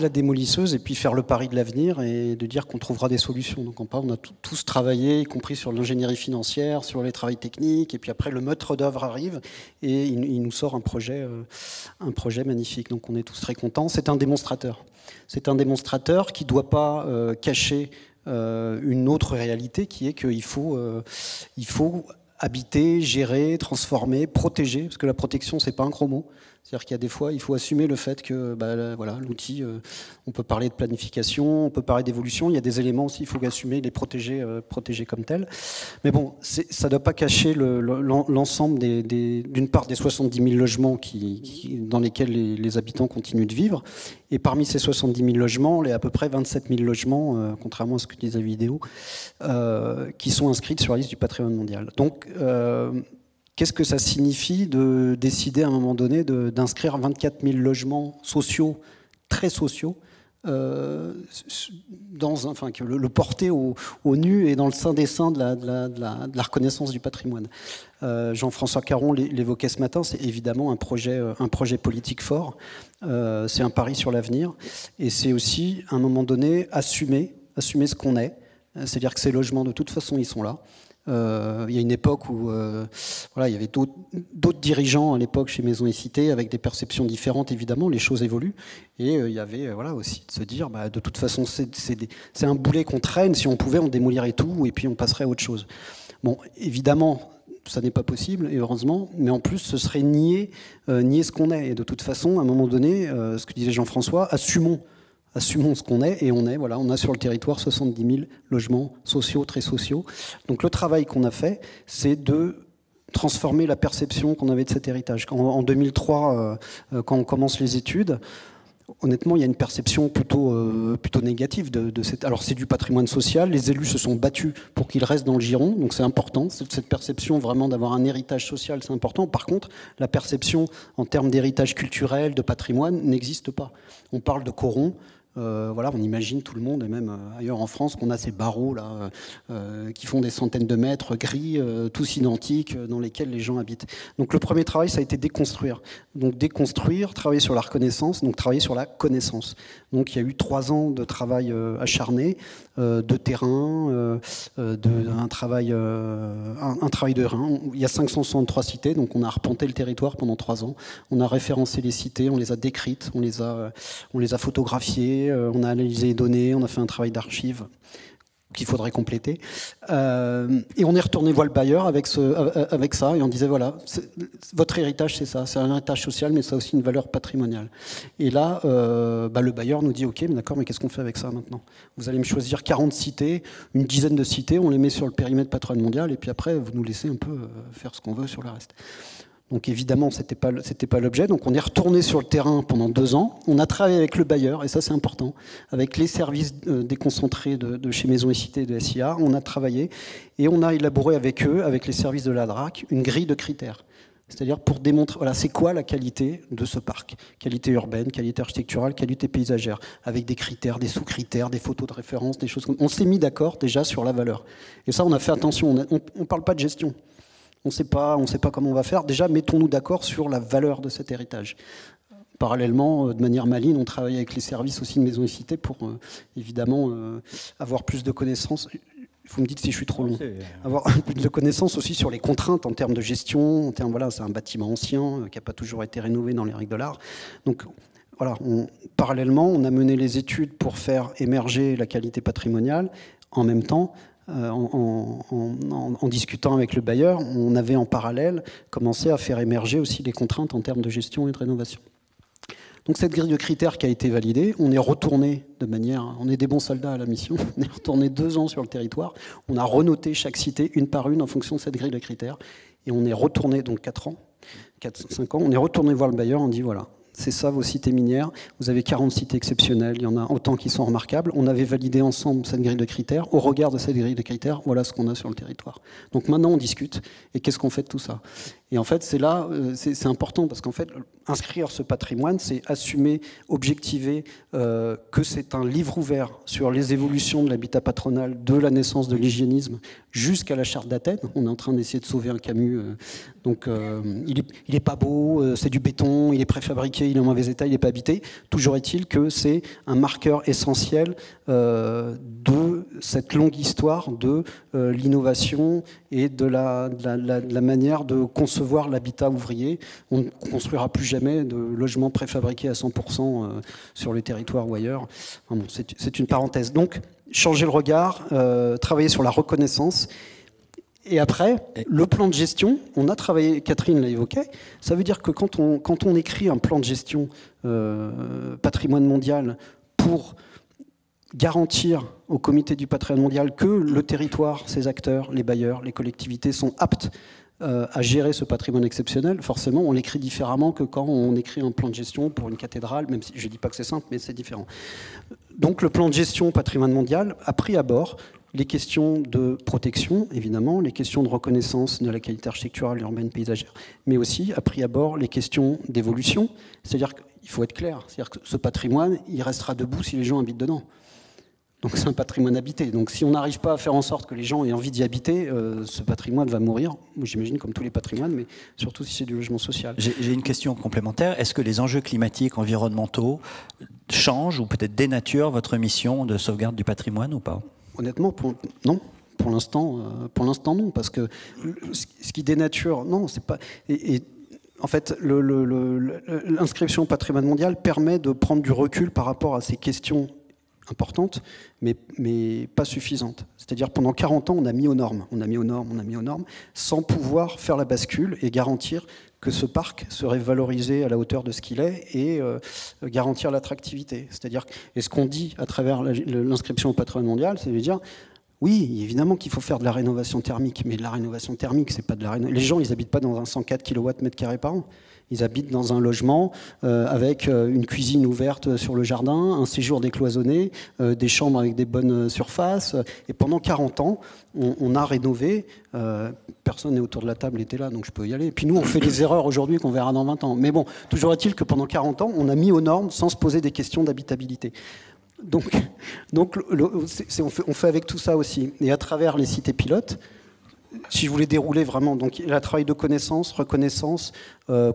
démolisseuse et puis faire le pari de l'avenir et de dire qu'on trouvera des solutions. Donc on a tous travaillé, y compris sur l'ingénierie financière, sur les travaux techniques, et puis après le maître d'œuvre arrive et il nous sort un projet magnifique. Donc on est tous très contents. C'est un démonstrateur. C'est un démonstrateur qui ne doit pas cacher une autre réalité qui est qu'il faut habiter, gérer, transformer, protéger, parce que la protection, c'est pas un gros mot. C'est-à-dire qu'il y a des fois, il faut assumer le fait que voilà, l'outil, on peut parler de planification, on peut parler d'évolution, il y a des éléments aussi, il faut assumer, les protéger comme tels. Mais bon, ça ne doit pas cacher l'ensemble d'une part des 70 000 logements dans lesquels les habitants continuent de vivre. Et parmi ces 70 000 logements, il y a à peu près 27 000 logements, contrairement à ce que disait la vidéo, qui sont inscrits sur la liste du patrimoine mondial. Donc, qu'est-ce que ça signifie de décider à un moment donné d'inscrire 24 000 logements sociaux, très sociaux, le porter au nu et dans le sein des seins de la reconnaissance du patrimoine. Jean-François Caron l'évoquait ce matin, c'est évidemment un projet politique fort, c'est un pari sur l'avenir, et c'est aussi, à un moment donné, assumer ce qu'on est, c'est-à-dire que ces logements, de toute façon, ils sont là. Il y a une époque où il y avait d'autres dirigeants à l'époque chez Maisons et Cités avec des perceptions différentes, évidemment, les choses évoluent. Et il y avait aussi de se dire, de toute façon, c'est un boulet qu'on traîne, si on pouvait, on démolirait tout et puis on passerait à autre chose. Bon, évidemment, ça n'est pas possible, et heureusement, mais en plus, ce serait nier ce qu'on est. Et de toute façon, à un moment donné, ce que disait Jean-François, assumons ce qu'on est, et on a sur le territoire 70 000 logements sociaux, très sociaux. Donc le travail qu'on a fait, c'est de transformer la perception qu'on avait de cet héritage. En 2003, quand on commence les études, honnêtement, il y a une perception plutôt négative de cette... Alors c'est du patrimoine social, les élus se sont battus pour qu'il reste dans le giron, donc c'est important, cette perception vraiment d'avoir un héritage social, c'est important. Par contre, la perception en termes d'héritage culturel, de patrimoine, n'existe pas. On parle de corons. On imagine tout le monde, et même ailleurs en France, qu'on a ces barreaux là, qui font des centaines de mètres, gris, tous identiques, dans lesquels les gens habitent. Donc le premier travail, ça a été déconstruire. Donc déconstruire, travailler sur la reconnaissance, donc travailler sur la connaissance. Donc il y a eu 3 ans de travail acharné, de terrain, un travail de rein. Il y a 563 cités, donc on a arpenté le territoire pendant 3 ans. On a référencé les cités, on les a décrites, on les a photographiées, on a analysé les données, on a fait un travail d'archives qu'il faudrait compléter. Et on est retourné voir le bailleur avec ça, et on disait, voilà, votre héritage, c'est ça, c'est un héritage social, mais ça a aussi une valeur patrimoniale. Et là, le bailleur nous dit, ok, mais d'accord, mais qu'est-ce qu'on fait avec ça maintenant? Vous allez me choisir 40 cités, une dizaine de cités, on les met sur le périmètre patrimoine mondial, et puis après, vous nous laissez un peu faire ce qu'on veut sur le reste. Donc évidemment, c'était pas l'objet. Donc on est retourné sur le terrain pendant 2 ans. On a travaillé avec le bailleur, et ça c'est important, avec les services déconcentrés de chez Maisons et Cités de SIA. On a travaillé et on a élaboré avec eux, avec les services de la DRAC, une grille de critères. C'est-à-dire pour démontrer, voilà, c'est quoi la qualité de ce parc. Qualité urbaine, qualité architecturale, qualité paysagère, avec des critères, des sous-critères, des photos de référence, des choses comme... On s'est mis d'accord déjà sur la valeur. Et ça, on a fait attention, on ne parle pas de gestion. On ne sait pas comment on va faire. Déjà, mettons-nous d'accord sur la valeur de cet héritage. Parallèlement, de manière maligne, on travaille avec les services aussi de Maisons et Cités pour, évidemment, avoir plus de connaissances. Vous me dites si je suis trop long. Avoir plus de connaissances aussi sur les contraintes en termes de gestion. C'est un bâtiment ancien qui n'a pas toujours été rénové dans les règles de l'art. Donc, voilà, parallèlement, on a mené les études pour faire émerger la qualité patrimoniale. en même temps, en discutant avec le bailleur, on avait en parallèle commencé à faire émerger aussi les contraintes en termes de gestion et de rénovation. Donc cette grille de critères qui a été validée, on est retourné on est des bons soldats à la mission, on est retourné 2 ans sur le territoire, on a renoté chaque cité une par une en fonction de cette grille de critères, et on est retourné, donc 4 ans, 5 ans, on est retourné voir le bailleur, on dit voilà, c'est ça vos cités minières, vous avez 40 cités exceptionnelles, il y en a autant qui sont remarquables, on avait validé ensemble cette grille de critères, au regard de cette grille de critères, voilà ce qu'on a sur le territoire. Donc maintenant on discute, et qu'est-ce qu'on fait de tout ça? Et en fait c'est là, c'est important, parce qu'en fait inscrire ce patrimoine, c'est assumer, objectiver que c'est un livre ouvert sur les évolutions de l'habitat patronal, de la naissance de l'hygiénisme, jusqu'à la charte d'Athènes. On est en train d'essayer de sauver un Camus, donc il est pas beau, c'est du béton, il est préfabriqué, il est en mauvais état, il n'est pas habité. Toujours est-il que c'est un marqueur essentiel de cette longue histoire de l'innovation et de la manière de concevoir l'habitat ouvrier. On ne construira plus jamais de logements préfabriqués à 100% sur le territoire ou ailleurs. Enfin bon, c'est une parenthèse. Donc, changer le regard, travailler sur la reconnaissance. Et après, le plan de gestion, on a travaillé, Catherine l'a évoqué, ça veut dire que quand on écrit un plan de gestion patrimoine mondial pour garantir au comité du patrimoine mondial que le territoire, ses acteurs, les bailleurs, les collectivités sont aptes à gérer ce patrimoine exceptionnel, forcément on l'écrit différemment que quand on écrit un plan de gestion pour une cathédrale, même si je ne dis pas que c'est simple, mais c'est différent. Donc le plan de gestion patrimoine mondial a pris à bord les questions de protection, évidemment, les questions de reconnaissance de la qualité architecturale, urbaine, paysagère, mais aussi a pris à bord les questions d'évolution, c'est-à-dire qu'il faut être clair, c'est-à-dire que ce patrimoine, il restera debout si les gens habitent dedans. Donc c'est un patrimoine habité. Donc si on n'arrive pas à faire en sorte que les gens aient envie d'y habiter, ce patrimoine va mourir, j'imagine comme tous les patrimoines, mais surtout si c'est du logement social. J'ai une question complémentaire. Est-ce que les enjeux climatiques, environnementaux changent ou peut-être dénaturent votre mission de sauvegarde du patrimoine ou pas? Honnêtement, non. Pour l'instant, non, parce que ce qui dénature, non, c'est pas. En fait, l'inscription au patrimoine mondial permet de prendre du recul par rapport à ces questions importantes, mais pas suffisantes. C'est-à-dire pendant 40 ans, on a mis aux normes, sans pouvoir faire la bascule et garantir que ce parc serait valorisé à la hauteur de ce qu'il est et garantir l'attractivité. C'est-à-dire, et ce qu'on dit à travers l'inscription au patrimoine mondial, c'est de dire oui, évidemment qu'il faut faire de la rénovation thermique, mais de la rénovation thermique, c'est pas de la rénovation. Les gens, ils n'habitent pas dans un 104 kWm² par an. Ils habitent dans un logement avec une cuisine ouverte sur le jardin, un séjour décloisonné, des chambres avec des bonnes surfaces. Et pendant 40 ans, on a rénové. Personne n'est autour de la table était là, donc je peux y aller. Et puis nous, on fait des erreurs aujourd'hui qu'on verra dans 20 ans. Mais bon, toujours est-il que pendant 40 ans, on a mis aux normes sans se poser des questions d'habitabilité. Donc on fait avec tout ça aussi. Et à travers les cités pilotes, si je voulais dérouler vraiment, donc il y a un travail de connaissance, reconnaissance,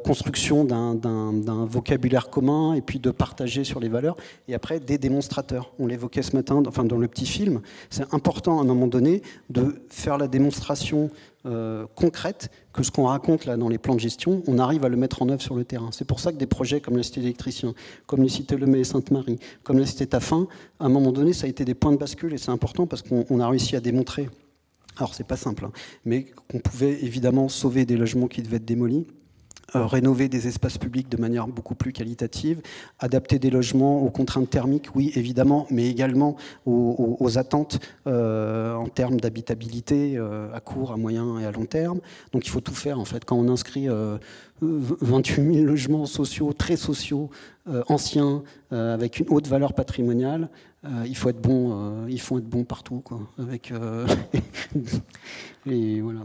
construction d'un vocabulaire commun et puis de partager sur les valeurs, et après des démonstrateurs. On l'évoquait ce matin, enfin dans le petit film, c'est important à un moment donné de faire la démonstration concrète que ce qu'on raconte là dans les plans de gestion, on arrive à le mettre en œuvre sur le terrain. C'est pour ça que des projets comme la Cité d'électriciens, comme les cités Lemay et Sainte-Marie, comme la Cité Taffin, à un moment donné, ça a été des points de bascule et c'est important parce qu'on a réussi à démontrer. Alors, c'est pas simple, hein, mais qu'on pouvait évidemment sauver des logements qui devaient être démolis, rénover des espaces publics de manière beaucoup plus qualitative, adapter des logements aux contraintes thermiques, oui, évidemment, mais également aux attentes en termes d'habitabilité à court, à moyen et à long terme. Donc, il faut tout faire, en fait. Quand on inscrit 28 000 logements sociaux, très sociaux, anciens, avec une haute valeur patrimoniale, il faut être bon partout, quoi. Avec et voilà.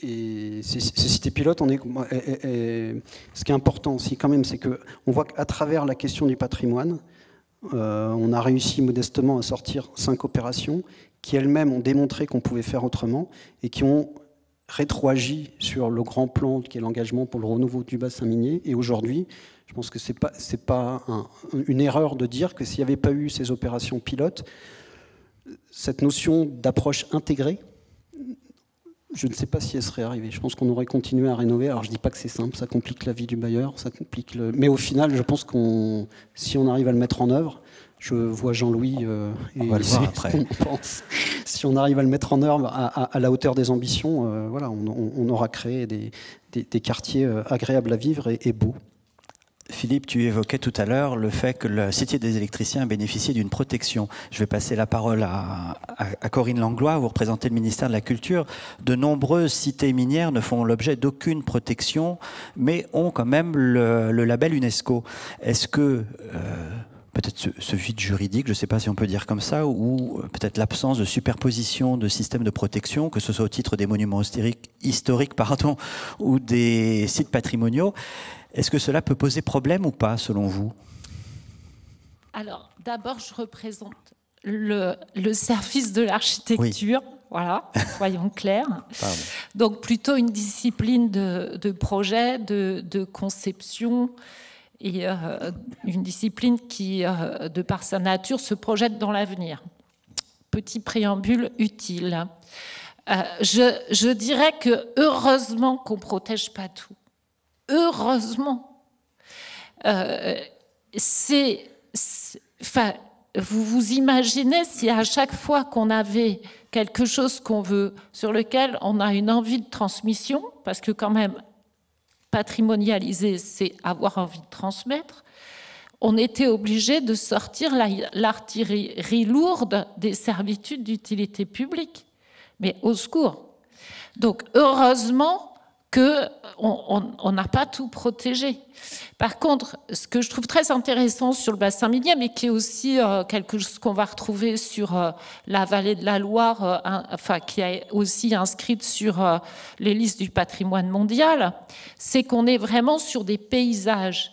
Et ces cités pilotes, ce qui est important aussi quand même, c'est que on voit qu'à travers la question du patrimoine, on a réussi modestement à sortir 5 opérations qui elles-mêmes ont démontré qu'on pouvait faire autrement et qui ont rétroagi sur le grand plan qui est l'engagement pour le renouveau du bassin minier. Et aujourd'hui, je pense que c'est pas une erreur de dire que s'il n'y avait pas eu ces opérations pilotes, cette notion d'approche intégrée, je ne sais pas si elle serait arrivée. Je pense qu'on aurait continué à rénover. Alors je ne dis pas que c'est simple, ça complique la vie du bailleur, mais au final, je pense si on arrive à le mettre en œuvre, je vois Jean-Louis et on va le voir après. Ce qu'on pense. si on arrive à le mettre en œuvre à la hauteur des ambitions, voilà, on aura créé des quartiers agréables à vivre et beaux. Philippe, tu évoquais tout à l'heure le fait que la Cité des électriciens a bénéficié d'une protection. Je vais passer la parole à Corinne Langlois, vous représentez le ministère de la Culture. De nombreuses cités minières ne font l'objet d'aucune protection, mais ont quand même le label UNESCO. Est-ce que, peut-être ce vide juridique, je ne sais pas si on peut dire comme ça, ou peut-être l'absence de superposition de systèmes de protection, que ce soit au titre des monuments historiques ou des sites patrimoniaux, est-ce que cela peut poser problème ou pas, selon vous? Alors, d'abord, je représente le service de l'architecture, oui. Voilà, soyons clairs. Pardon. Donc, plutôt une discipline de projet, de conception, et une discipline qui, de par sa nature, se projette dans l'avenir. Petit préambule utile. Je dirais que heureusement qu'on ne protège pas tout. Heureusement. Enfin, vous vous imaginez si à chaque fois qu'on avait quelque chose qu'on veut, sur lequel on a une envie de transmission, parce que quand même, patrimonialiser, c'est avoir envie de transmettre, on était obligé de sortir l'artillerie lourde des servitudes d'utilité publique. Mais au secours. Donc, heureusement qu'on n'a pas tout protégé. Par contre, ce que je trouve très intéressant sur le bassin minier, mais qui est aussi quelque chose qu'on va retrouver sur la vallée de la Loire, qui est aussi inscrite sur les listes du patrimoine mondial, c'est qu'on est vraiment sur des paysages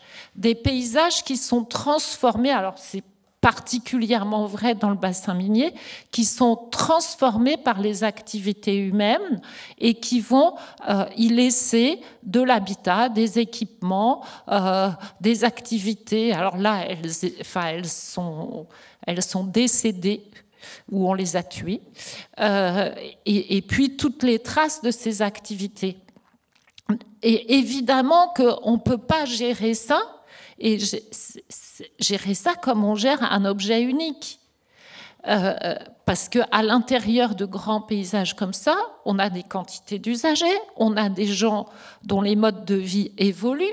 qui sont transformés. Alors, c'est particulièrement vrai dans le bassin minier, qui sont transformés par les activités humaines et qui vont y laisser de l'habitat, des équipements, des activités. Alors là, elles sont décédées ou on les a tuées. Et puis toutes les traces de ces activités. Et évidemment qu'on ne peut pas gérer ça, et gérer ça comme on gère un objet unique. Parce qu'à l'intérieur de grands paysages comme ça, on a des quantités d'usagers, on a des gens dont les modes de vie évoluent,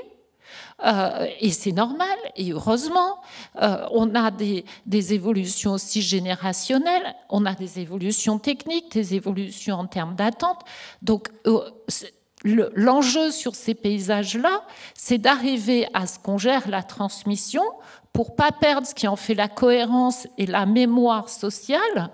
et c'est normal, et heureusement. On a des évolutions aussi générationnelles, on a des évolutions techniques, des évolutions en termes d'attente. Donc, l'enjeu sur ces paysages-là, c'est d'arriver à ce qu'on gère la transmission pour ne pas perdre ce qui en fait la cohérence et la mémoire sociale,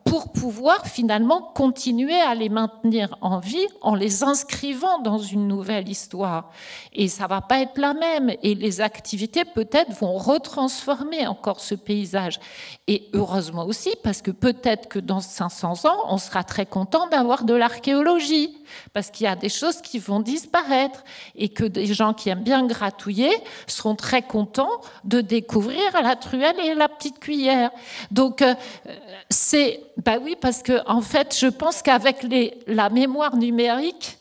pour pouvoir finalement continuer à les maintenir en vie en les inscrivant dans une nouvelle histoire. Et ça ne va pas être la même. Et les activités peut-être vont retransformer encore ce paysage. Et heureusement aussi, parce que peut-être que dans 500 ans, on sera très content d'avoir de l'archéologie, parce qu'il y a des choses qui vont disparaître et que des gens qui aiment bien gratouiller seront très contents de découvrir la truelle et la petite cuillère. Donc, bah oui, parce que en fait, je pense qu'avec la mémoire numérique,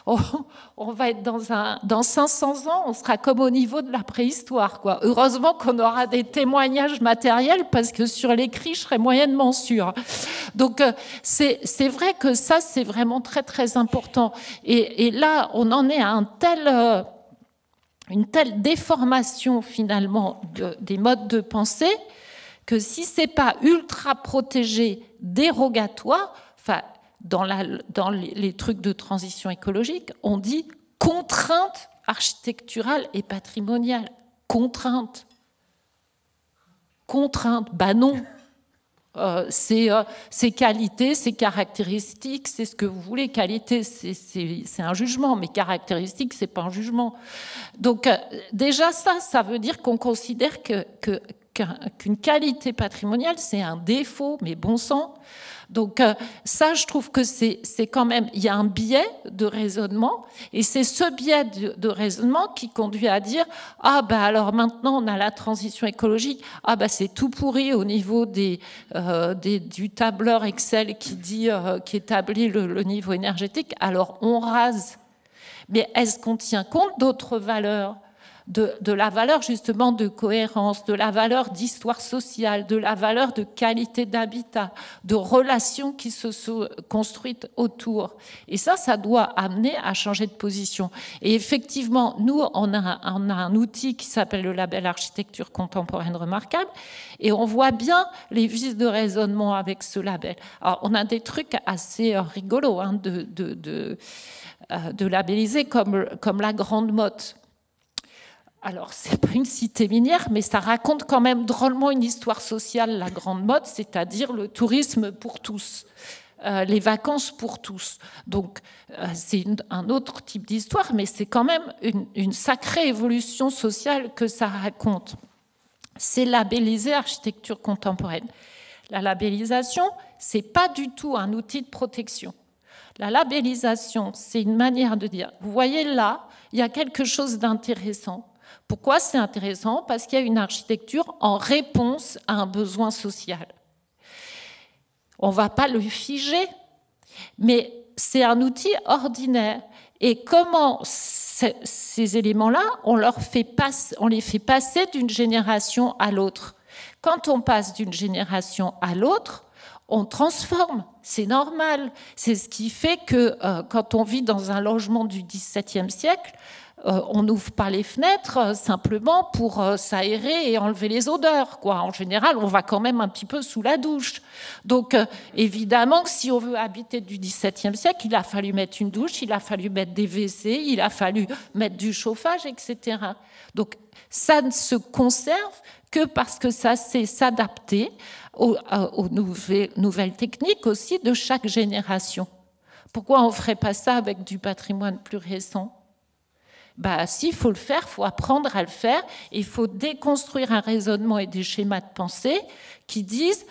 on va être dans 500 ans, on sera comme au niveau de la préhistoire, quoi. Heureusement qu'on aura des témoignages matériels, parce que sur l'écrit, je serais moyennement sûre. Donc, c'est vrai que ça, c'est vraiment très, très important. Et là, on en est à une telle déformation, finalement, des modes de pensée, que si ce n'est pas ultra protégé, dérogatoire, enfin, dans les trucs de transition écologique, on dit contrainte architecturale et patrimoniale. Contrainte. Ben non. C'est qualité, c'est caractéristique, c'est ce que vous voulez. Qualité, c'est un jugement, mais caractéristique, c'est pas un jugement. Donc déjà ça veut dire qu'on considère qu'une qualité patrimoniale, c'est un défaut, mais bon sang. Donc ça, je trouve que c'est quand même, il y a un biais de raisonnement, et c'est ce biais de raisonnement qui conduit à dire « Ah ben alors maintenant on a la transition écologique, ah ben c'est tout pourri au niveau du tableur Excel qui établit le niveau énergétique, alors on rase ». Mais est-ce qu'on tient compte d'autres valeurs ? de la valeur justement de cohérence, de la valeur d'histoire sociale, de la valeur de qualité d'habitat, de relations qui se sont construites autour. Et ça doit amener à changer de position. Et effectivement, nous, on a un outil qui s'appelle le label Architecture contemporaine remarquable, et on voit bien les vis de raisonnement avec ce label. Alors, on a des trucs assez rigolos hein, de labelliser comme la Grande Motte. Alors, c'est pas une cité minière, mais ça raconte quand même drôlement une histoire sociale, la Grande Motte, c'est-à-dire le tourisme pour tous, les vacances pour tous. Donc, c'est un autre type d'histoire, mais c'est quand même une sacrée évolution sociale que ça raconte. C'est labelliser architecture contemporaine. La labellisation, c'est pas du tout un outil de protection. La labellisation, c'est une manière de dire, vous voyez là, il y a quelque chose d'intéressant. Pourquoi c'est intéressant? Parce qu'il y a une architecture en réponse à un besoin social. On ne va pas le figer, mais c'est un outil ordinaire. Et comment ces éléments-là, on les fait passer d'une génération à l'autre. Quand on passe d'une génération à l'autre, on transforme, c'est normal. C'est ce qui fait que quand on vit dans un logement du XVIIe siècle, on n'ouvre pas les fenêtres simplement pour s'aérer et enlever les odeurs, quoi. En général, on va quand même un petit peu sous la douche. Donc, évidemment, si on veut habiter du XVIIe siècle, il a fallu mettre une douche, il a fallu mettre des WC, il a fallu mettre du chauffage, etc. Donc, ça ne se conserve que parce que ça sait s'adapter aux nouvelles techniques aussi de chaque génération. Pourquoi on ne ferait pas ça avec du patrimoine plus récent ? Bah, s'il faut le faire, il faut apprendre à le faire. Il faut déconstruire un raisonnement et des schémas de pensée qui disent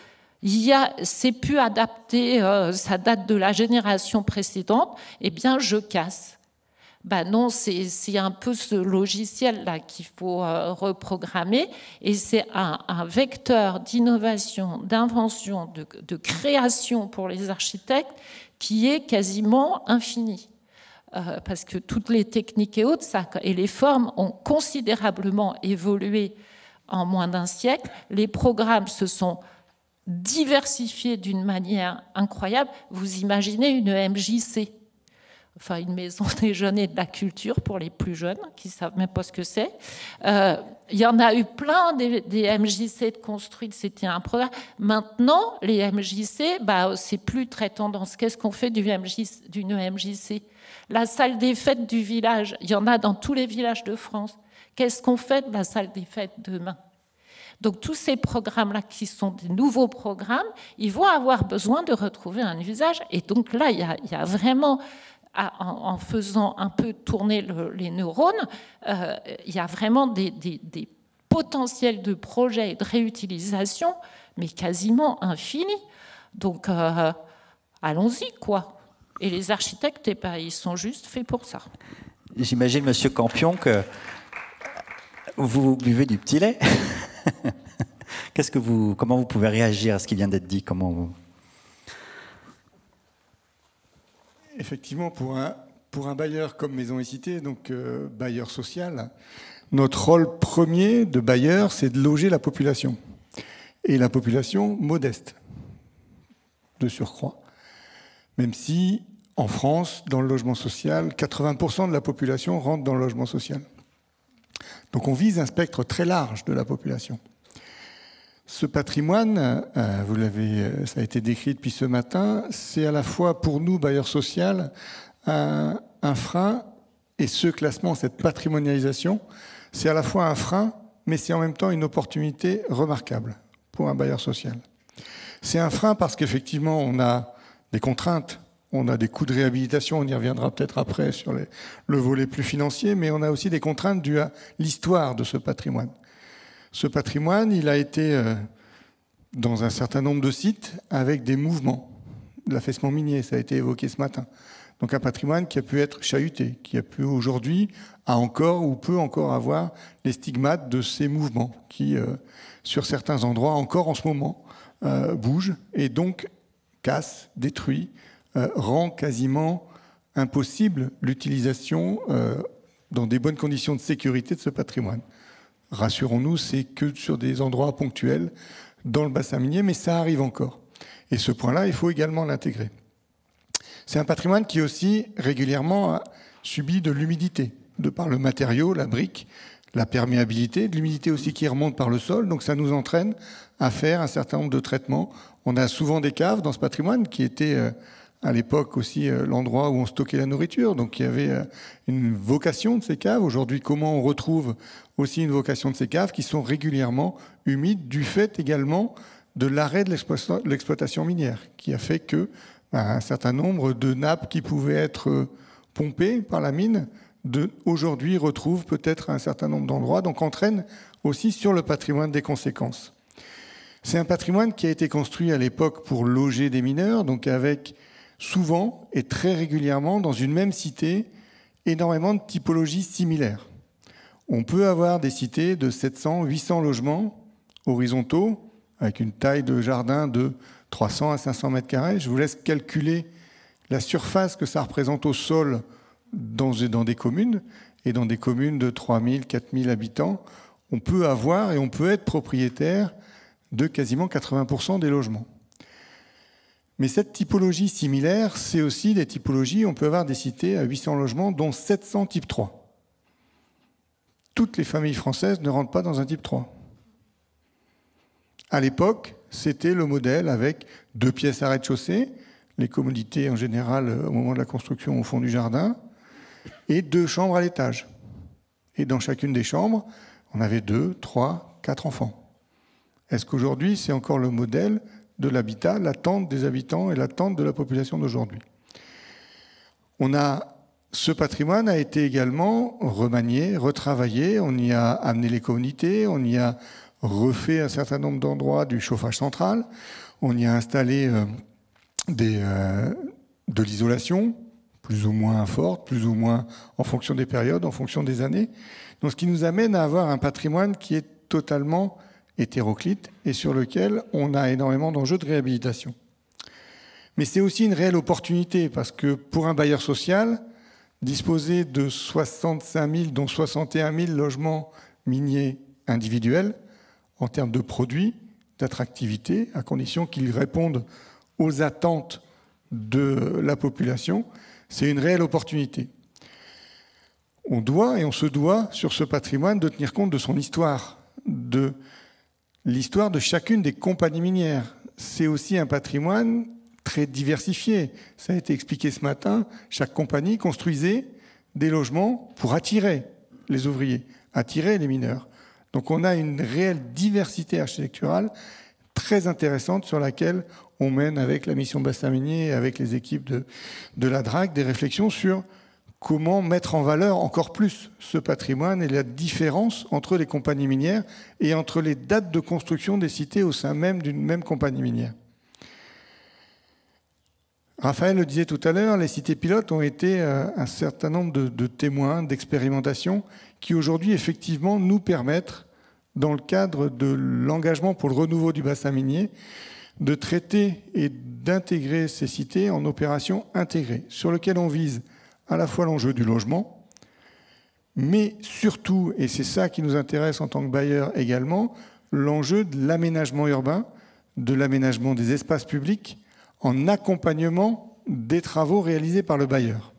c'est plus adapté, ça date de la génération précédente, eh bien je casse. Bah non, c'est un peu ce logiciel-là qu'il faut reprogrammer, et c'est un vecteur d'innovation, d'invention, de création pour les architectes qui est quasiment infini. Parce que toutes les techniques et autres et les formes ont considérablement évolué en moins d'un siècle. Les programmes se sont diversifiés d'une manière incroyable. Vous imaginez une MJC, enfin une maison des jeunes et de la culture pour les plus jeunes qui ne savent même pas ce que c'est. Il y en a eu plein des MJC de construites, c'était un programme. Maintenant, les MJC, c'est plus très tendance. Qu'est-ce qu'on fait d'une MJC ? La salle des fêtes du village, il y en a dans tous les villages de France. Qu'est-ce qu'on fait de la salle des fêtes demain ? Donc tous ces programmes-là qui sont des nouveaux programmes, ils vont avoir besoin de retrouver un usage. Et donc là, il y a vraiment, en faisant un peu tourner les neurones, il y a vraiment des potentiels de projets et de réutilisation, mais quasiment infinis. Donc allons-y, quoi. Et les architectes, ils sont juste faits pour ça. J'imagine, Monsieur Campion, que vous buvez du petit lait. Comment vous pouvez réagir à ce qui vient d'être dit ? Effectivement, pour un bailleur comme Maison et Cité, donc bailleur social, notre rôle premier de bailleur, c'est de loger la population. Et la population modeste, de surcroît. Même si, en France, dans le logement social, 80% de la population rentre dans le logement social. Donc on vise un spectre très large de la population. Ce patrimoine, ça a été décrit depuis ce matin, c'est à la fois pour nous, bailleurs sociaux, un frein, et ce classement, cette patrimonialisation, c'est à la fois un frein, mais c'est en même temps une opportunité remarquable pour un bailleur social. C'est un frein parce qu'effectivement, on a des contraintes, on a des coûts de réhabilitation, on y reviendra peut-être après sur le volet plus financier, mais on a aussi des contraintes dues à l'histoire de ce patrimoine. Ce patrimoine, il a été dans un certain nombre de sites avec des mouvements, de l'affaissement minier, ça a été évoqué ce matin. Donc un patrimoine qui a pu être chahuté, qui a pu aujourd'hui, a encore ou peut encore avoir les stigmates de ces mouvements qui, sur certains endroits, encore en ce moment, bougent et donc casse, détruit, rend quasiment impossible l'utilisation dans des bonnes conditions de sécurité de ce patrimoine. Rassurons-nous, c'est que sur des endroits ponctuels dans le bassin minier, mais ça arrive encore. Et ce point-là, il faut également l'intégrer. C'est un patrimoine qui aussi régulièrement a subi de l'humidité, de par le matériau, la brique, la perméabilité, de l'humidité aussi qui remonte par le sol. Donc ça nous entraîne à faire un certain nombre de traitements. On a souvent des caves dans ce patrimoine qui étaient à l'époque aussi l'endroit où on stockait la nourriture. Donc il y avait une vocation de ces caves. Aujourd'hui, comment on retrouve aussi une vocation de ces caves qui sont régulièrement humides du fait également de l'arrêt de l'exploitation minière, qui a fait que un certain nombre de nappes qui pouvaient être pompées par la mine aujourd'hui retrouvent peut-être un certain nombre d'endroits, donc entraîne aussi sur le patrimoine des conséquences. C'est un patrimoine qui a été construit à l'époque pour loger des mineurs, donc avec souvent et très régulièrement dans une même cité énormément de typologies similaires. On peut avoir des cités de 700, 800 logements horizontaux avec une taille de jardin de 300 à 500 mètres carrés. Je vous laisse calculer la surface que ça représente au sol dans des communes, et dans des communes de 3000, 4000 habitants, on peut avoir et on peut être propriétaire de quasiment 80% des logements. Mais cette typologie similaire, c'est aussi des typologies, on peut avoir des cités à 800 logements, dont 700 type 3. Toutes les familles françaises ne rentrent pas dans un type 3. À l'époque, c'était le modèle avec 2 pièces à rez-de-chaussée, les commodités en général au moment de la construction au fond du jardin, et 2 chambres à l'étage. Et dans chacune des chambres, on avait 2, 3, 4 enfants. Est-ce qu'aujourd'hui, c'est encore le modèle de l'habitat, l'attente des habitants et l'attente de la population d'aujourd'hui? Ce patrimoine a été également remanié, retravaillé, on y a amené les communautés, on y a refait un certain nombre d'endroits du chauffage central, on y a installé de l'isolation, plus ou moins forte, plus ou moins en fonction des périodes, en fonction des années. Donc, ce qui nous amène à avoir un patrimoine qui est totalement hétéroclite et sur lequel on a énormément d'enjeux de réhabilitation. Mais c'est aussi une réelle opportunité parce que pour un bailleur social, disposer de 65 000, dont 61 000 logements miniers individuels, en termes de produits, d'attractivité, à condition qu'ils répondent aux attentes de la population, c'est une réelle opportunité. On doit et on se doit sur ce patrimoine de tenir compte de son histoire, de l'histoire de chacune des compagnies minières. C'est aussi un patrimoine très diversifié. Ça a été expliqué ce matin. Chaque compagnie construisait des logements pour attirer les ouvriers, attirer les mineurs. Donc on a une réelle diversité architecturale très intéressante sur laquelle on mène avec la mission Bassin Minier et avec les équipes de la DRAC des réflexions sur comment mettre en valeur encore plus ce patrimoine et la différence entre les compagnies minières et entre les dates de construction des cités au sein même d'une même compagnie minière. Raphaël le disait tout à l'heure, les cités pilotes ont été un certain nombre de témoins, d'expérimentations qui aujourd'hui effectivement nous permettent, dans le cadre de l'engagement pour le renouveau du bassin minier, de traiter et d'intégrer ces cités en opérations intégrées, sur lesquelles on vise à la fois l'enjeu du logement, mais surtout, et c'est ça qui nous intéresse en tant que bailleur également, l'enjeu de l'aménagement urbain, de l'aménagement des espaces publics, en accompagnement des travaux réalisés par le bailleur.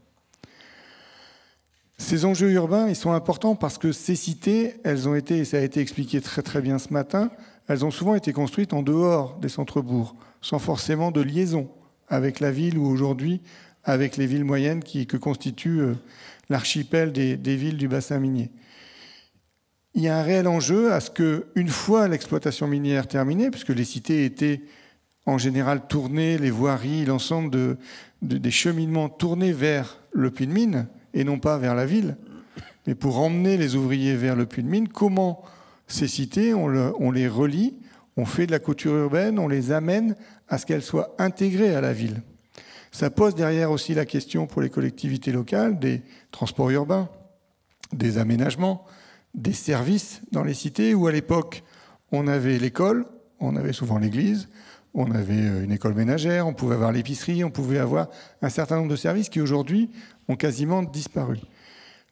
Ces enjeux urbains, ils sont importants parce que ces cités, elles ont été, et ça a été expliqué très très bien ce matin, elles ont souvent été construites en dehors des centres-bourgs, sans forcément de liaison avec la ville ou aujourd'hui avec les villes moyennes que constituent l'archipel des villes du bassin minier. Il y a un réel enjeu à ce qu'une fois l'exploitation minière terminée, puisque les cités étaient en général tournées, les voiries, l'ensemble des cheminements tournés vers le puits de mine, et non pas vers la ville, mais pour emmener les ouvriers vers le puits de mine, comment ces cités, on les relie, on fait de la couture urbaine, on les amène à ce qu'elles soient intégrées à la ville. Ça pose derrière aussi la question pour les collectivités locales des transports urbains, des aménagements, des services dans les cités où à l'époque on avait l'école, on avait souvent l'église, on avait une école ménagère, on pouvait avoir l'épicerie, on pouvait avoir un certain nombre de services qui aujourd'hui ont quasiment disparu.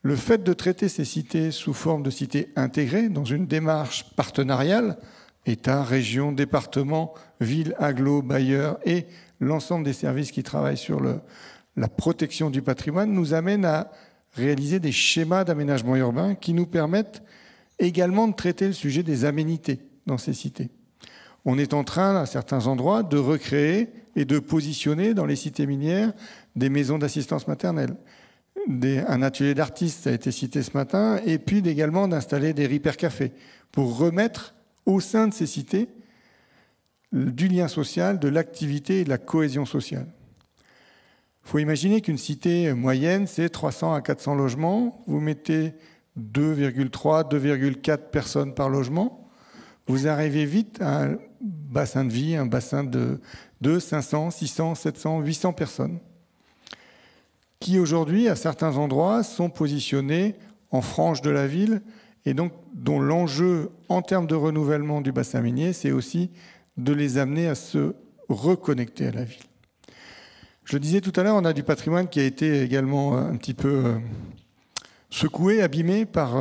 Le fait de traiter ces cités sous forme de cités intégrées dans une démarche partenariale, État, région, département, ville, agglo, bailleurs et l'ensemble des services qui travaillent sur la protection du patrimoine, nous amène à réaliser des schémas d'aménagement urbain qui nous permettent également de traiter le sujet des aménités dans ces cités. On est en train, à certains endroits, de recréer et de positionner dans les cités minières des maisons d'assistance maternelle. Un atelier d'artistes a été cité ce matin, et puis également d'installer des hypercafés pour remettre au sein de ces cités du lien social, de l'activité et de la cohésion sociale. Il faut imaginer qu'une cité moyenne, c'est 300 à 400 logements. Vous mettez 2,3, 2,4 personnes par logement. Vous arrivez vite à un bassin de vie, un bassin de 500, 600, 700, 800 personnes qui aujourd'hui, à certains endroits, sont positionnés en frange de la ville et donc dont l'enjeu en termes de renouvellement du bassin minier, c'est aussi de les amener à se reconnecter à la ville. Je le disais tout à l'heure, on a du patrimoine qui a été également un petit peu secoué, abîmé par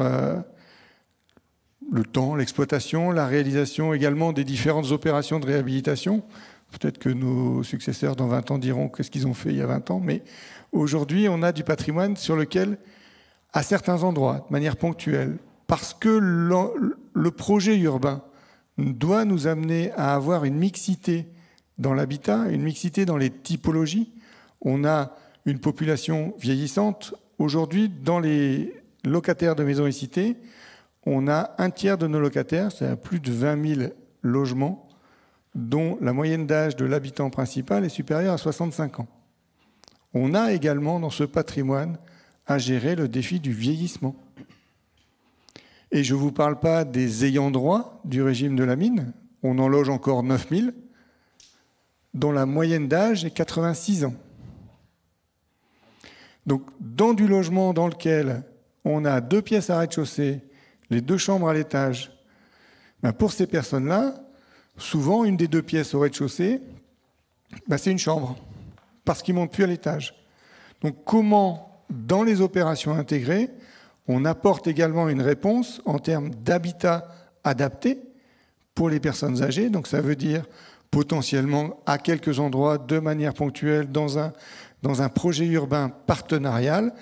le temps, l'exploitation, la réalisation également des différentes opérations de réhabilitation. Peut-être que nos successeurs dans 20 ans diront qu'est-ce qu'ils ont fait il y a 20 ans, mais aujourd'hui, on a du patrimoine sur lequel, à certains endroits, de manière ponctuelle, parce que le projet urbain doit nous amener à avoir une mixité dans l'habitat, une mixité dans les typologies. On a une population vieillissante. Aujourd'hui, dans les locataires de maisons et cités, on a un tiers de nos locataires, c'est-à-dire plus de 20 000 logements, dont la moyenne d'âge de l'habitant principal est supérieure à 65 ans. On a également dans ce patrimoine à gérer le défi du vieillissement. Et je ne vous parle pas des ayants droit du régime de la mine, on en loge encore 9 000, dont la moyenne d'âge est 86 ans. Donc, dans du logement dans lequel on a 2 pièces à rez-de-chaussée, les 2 chambres à l'étage, ben pour ces personnes-là, souvent, une des 2 pièces au rez-de-chaussée, ben c'est une chambre, parce qu'ils ne montent plus à l'étage. Donc, comment, dans les opérations intégrées, on apporte également une réponse en termes d'habitat adapté pour les personnes âgées. Donc, ça veut dire potentiellement, à quelques endroits, de manière ponctuelle, dans un projet urbain partenarial,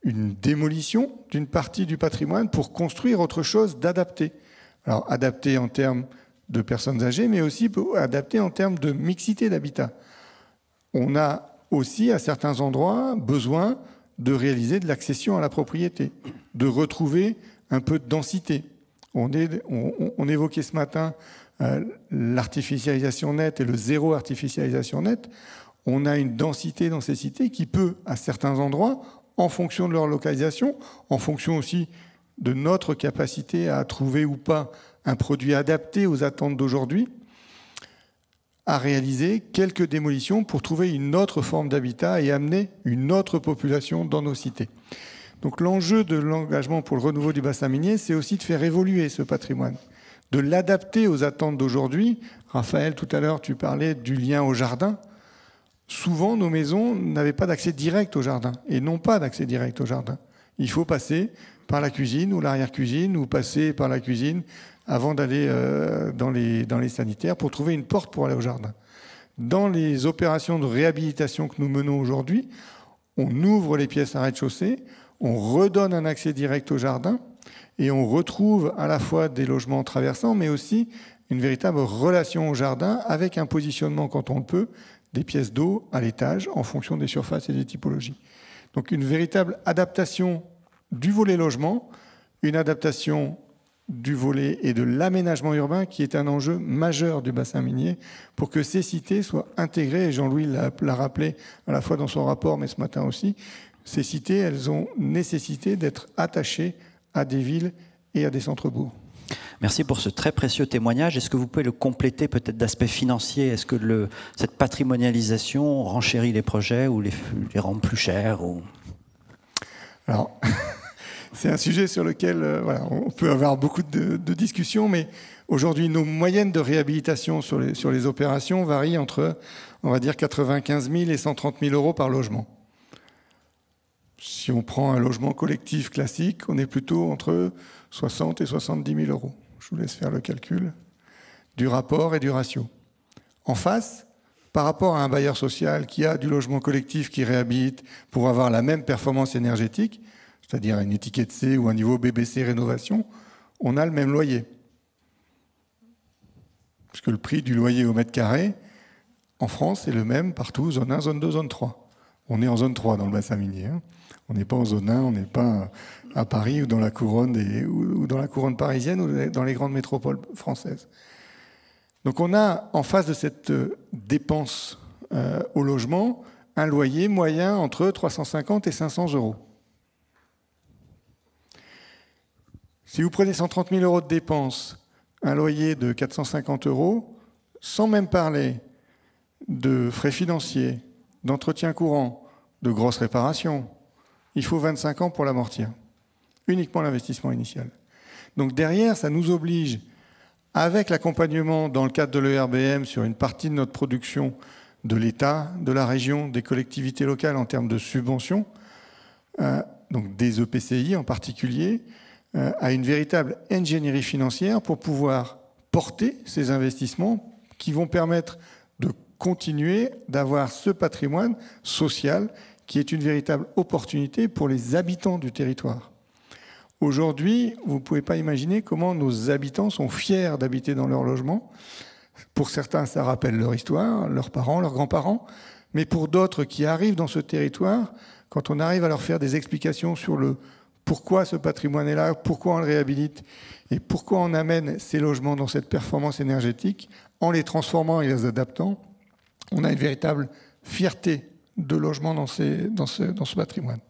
une démolition d'une partie du patrimoine pour construire autre chose d'adapté. Alors, adapté en termes de personnes âgées, mais aussi adapté en termes de mixité d'habitat. On a aussi, à certains endroits, besoin de réaliser de l'accession à la propriété, de retrouver un peu de densité. On évoquait ce matin l'artificialisation nette et le zéro artificialisation nette. On a une densité dans ces cités qui peut, à certains endroits, en fonction de leur localisation, en fonction aussi de notre capacité à trouver ou pas un produit adapté aux attentes d'aujourd'hui, à réaliser quelques démolitions pour trouver une autre forme d'habitat et amener une autre population dans nos cités. Donc l'enjeu de l'engagement pour le renouveau du bassin minier, c'est aussi de faire évoluer ce patrimoine, de l'adapter aux attentes d'aujourd'hui. Raphaël, tout à l'heure, tu parlais du lien au jardin. Souvent, nos maisons n'avaient pas d'accès direct au jardin et n'ont pas d'accès direct au jardin. Il faut passer par la cuisine ou l'arrière-cuisine ou passer par la cuisine avant d'aller dans les sanitaires pour trouver une porte pour aller au jardin. Dans les opérations de réhabilitation que nous menons aujourd'hui, on ouvre les pièces à rez-de-chaussée, on redonne un accès direct au jardin et on retrouve à la fois des logements traversants mais aussi une véritable relation au jardin avec un positionnement, quand on le peut, des pièces d'eau à l'étage en fonction des surfaces et des typologies. Donc une véritable adaptation du volet logement, une adaptation du volet et de l'aménagement urbain qui est un enjeu majeur du bassin minier pour que ces cités soient intégrées, et Jean-Louis l'a rappelé à la fois dans son rapport mais ce matin aussi, ces cités, elles ont nécessité d'être attachées à des villes et à des centres-bourgs. Merci pour ce très précieux témoignage. Est-ce que vous pouvez le compléter peut-être d'aspect financier? Est-ce que cette patrimonialisation renchérit les projets ou les rend plus chers ou... Alors, c'est un sujet sur lequel on peut avoir beaucoup de discussions, mais aujourd'hui, nos moyennes de réhabilitation sur les opérations varient entre, on va dire, 95 000 et 130 000 euros par logement. Si on prend un logement collectif classique, on est plutôt entre 60 et 70 000 euros. Je vous laisse faire le calcul du rapport et du ratio. En face, par rapport à un bailleur social qui a du logement collectif qui réhabilite pour avoir la même performance énergétique, c'est-à-dire une étiquette C ou un niveau BBC rénovation, on a le même loyer. Parce que le prix du loyer au mètre carré, en France, est le même partout, zone 1, zone 2, zone 3. On est en zone 3 dans le bassin minier. On n'est pas en zone 1, on n'est pas à Paris ou dans la couronne, ou dans la couronne parisienne ou dans les grandes métropoles françaises. Donc on a, en face de cette dépense au logement, un loyer moyen entre 350 et 500 euros. Si vous prenez 130 000 euros de dépenses, un loyer de 450 euros, sans même parler de frais financiers, d'entretien courant, de grosses réparations, il faut 25 ans pour l'amortir. Uniquement l'investissement initial. Donc derrière, ça nous oblige, avec l'accompagnement dans le cadre de l'ERBM sur une partie de notre production de l'État, de la région, des collectivités locales en termes de subventions, donc des EPCI en particulier, à une véritable ingénierie financière pour pouvoir porter ces investissements qui vont permettre de continuer d'avoir ce patrimoine social qui est une véritable opportunité pour les habitants du territoire. Aujourd'hui, vous ne pouvez pas imaginer comment nos habitants sont fiers d'habiter dans leur logement. Pour certains, ça rappelle leur histoire, leurs parents, leurs grands-parents, mais pour d'autres qui arrivent dans ce territoire, quand on arrive à leur faire des explications sur le pourquoi ce patrimoine est là, pourquoi on le réhabilite et pourquoi on amène ces logements dans cette performance énergétique, en les transformant et les adaptant, on a une véritable fierté de logement dans ce patrimoine.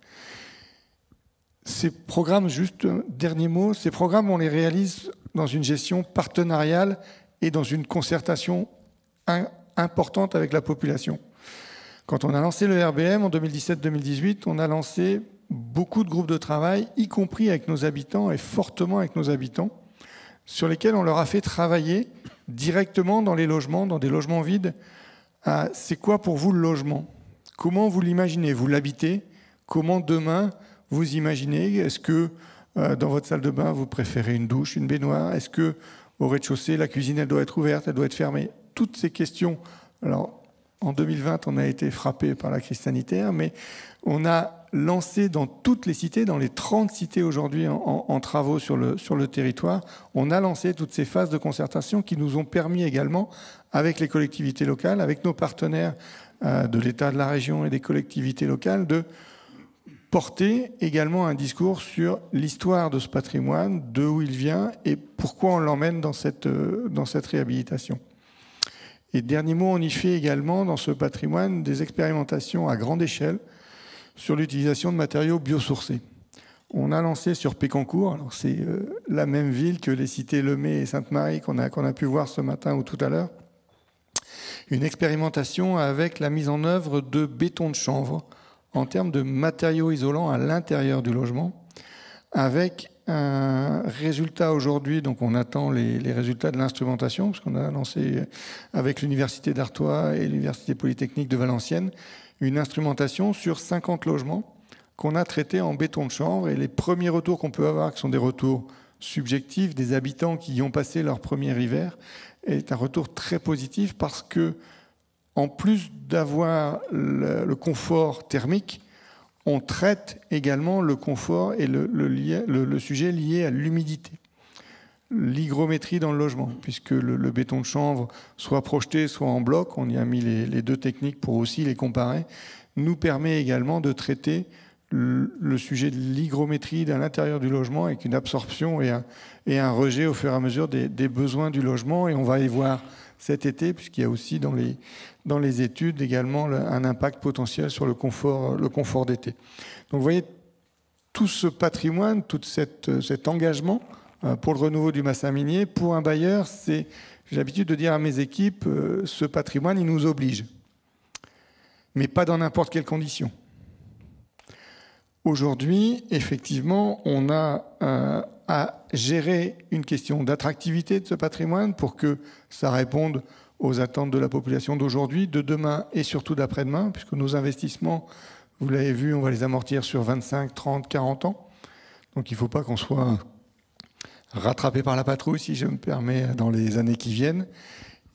Ces programmes, juste dernier mot, ces programmes, on les réalise dans une gestion partenariale et dans une concertation importante avec la population. Quand on a lancé le RBM en 2017-2018, on a lancé beaucoup de groupes de travail, y compris avec nos habitants et fortement avec nos habitants, sur lesquels on leur a fait travailler directement dans les logements, dans des logements vides. C'est quoi pour vous le logement? Comment vous l'imaginez? Vous l'habitez? Comment demain vous imaginez? Est-ce que dans votre salle de bain, vous préférez une douche, une baignoire? Est-ce que au rez-de-chaussée, la cuisine, elle doit être ouverte, elle doit être fermée? Toutes ces questions. Alors, en 2020, on a été frappé par la crise sanitaire, mais on a lancé dans toutes les cités, dans les 30 cités aujourd'hui en travaux sur le territoire, on a lancé toutes ces phases de concertation qui nous ont permis également, avec les collectivités locales, avec nos partenaires de l'État, de la région et des collectivités locales, de porter également un discours sur l'histoire de ce patrimoine, d'où il vient et pourquoi on l'emmène dans cette réhabilitation. Et dernier mot, on y fait également dans ce patrimoine des expérimentations à grande échelle sur l'utilisation de matériaux biosourcés. On a lancé sur Pécancourt, alors c'est la même ville que les cités Lemay et Sainte-Marie qu'on a pu voir ce matin ou tout à l'heure, une expérimentation avec la mise en œuvre de béton de chanvre en termes de matériaux isolants à l'intérieur du logement, avec un résultat aujourd'hui, donc on attend les résultats de l'instrumentation, parce qu'on a lancé avec l'Université d'Artois et l'Université Polytechnique de Valenciennes, une instrumentation sur 50 logements qu'on a traités en béton de chanvre, et les premiers retours qu'on peut avoir, qui sont des retours subjectifs des habitants qui y ont passé leur premier hiver, est un retour très positif parce que, en plus d'avoir le confort thermique, on traite également le confort et le sujet lié à l'humidité. L'hygrométrie dans le logement, puisque le béton de chanvre, soit projeté, soit en bloc, on y a mis les deux techniques pour aussi les comparer, nous permet également de traiter le sujet de l'hygrométrie à l'intérieur du logement avec une absorption et un rejet au fur et à mesure des besoins du logement. Et on va y voir cet été, puisqu'il y a aussi dans les études également un impact potentiel sur le confort d'été. Donc vous voyez, tout ce patrimoine, tout cet engagement pour le renouveau du bassin minier, pour un bailleur, j'ai l'habitude de dire à mes équipes, ce patrimoine, il nous oblige. Mais pas dans n'importe quelles conditions. Aujourd'hui, effectivement, on a à gérer une question d'attractivité de ce patrimoine pour que ça réponde aux attentes de la population d'aujourd'hui, de demain et surtout d'après-demain, puisque nos investissements Vous l'avez vu, on va les amortir sur 25, 30, 40 ans. Donc il ne faut pas qu'on soit rattrapé par la patrouille, si je me permets, dans les années qui viennent.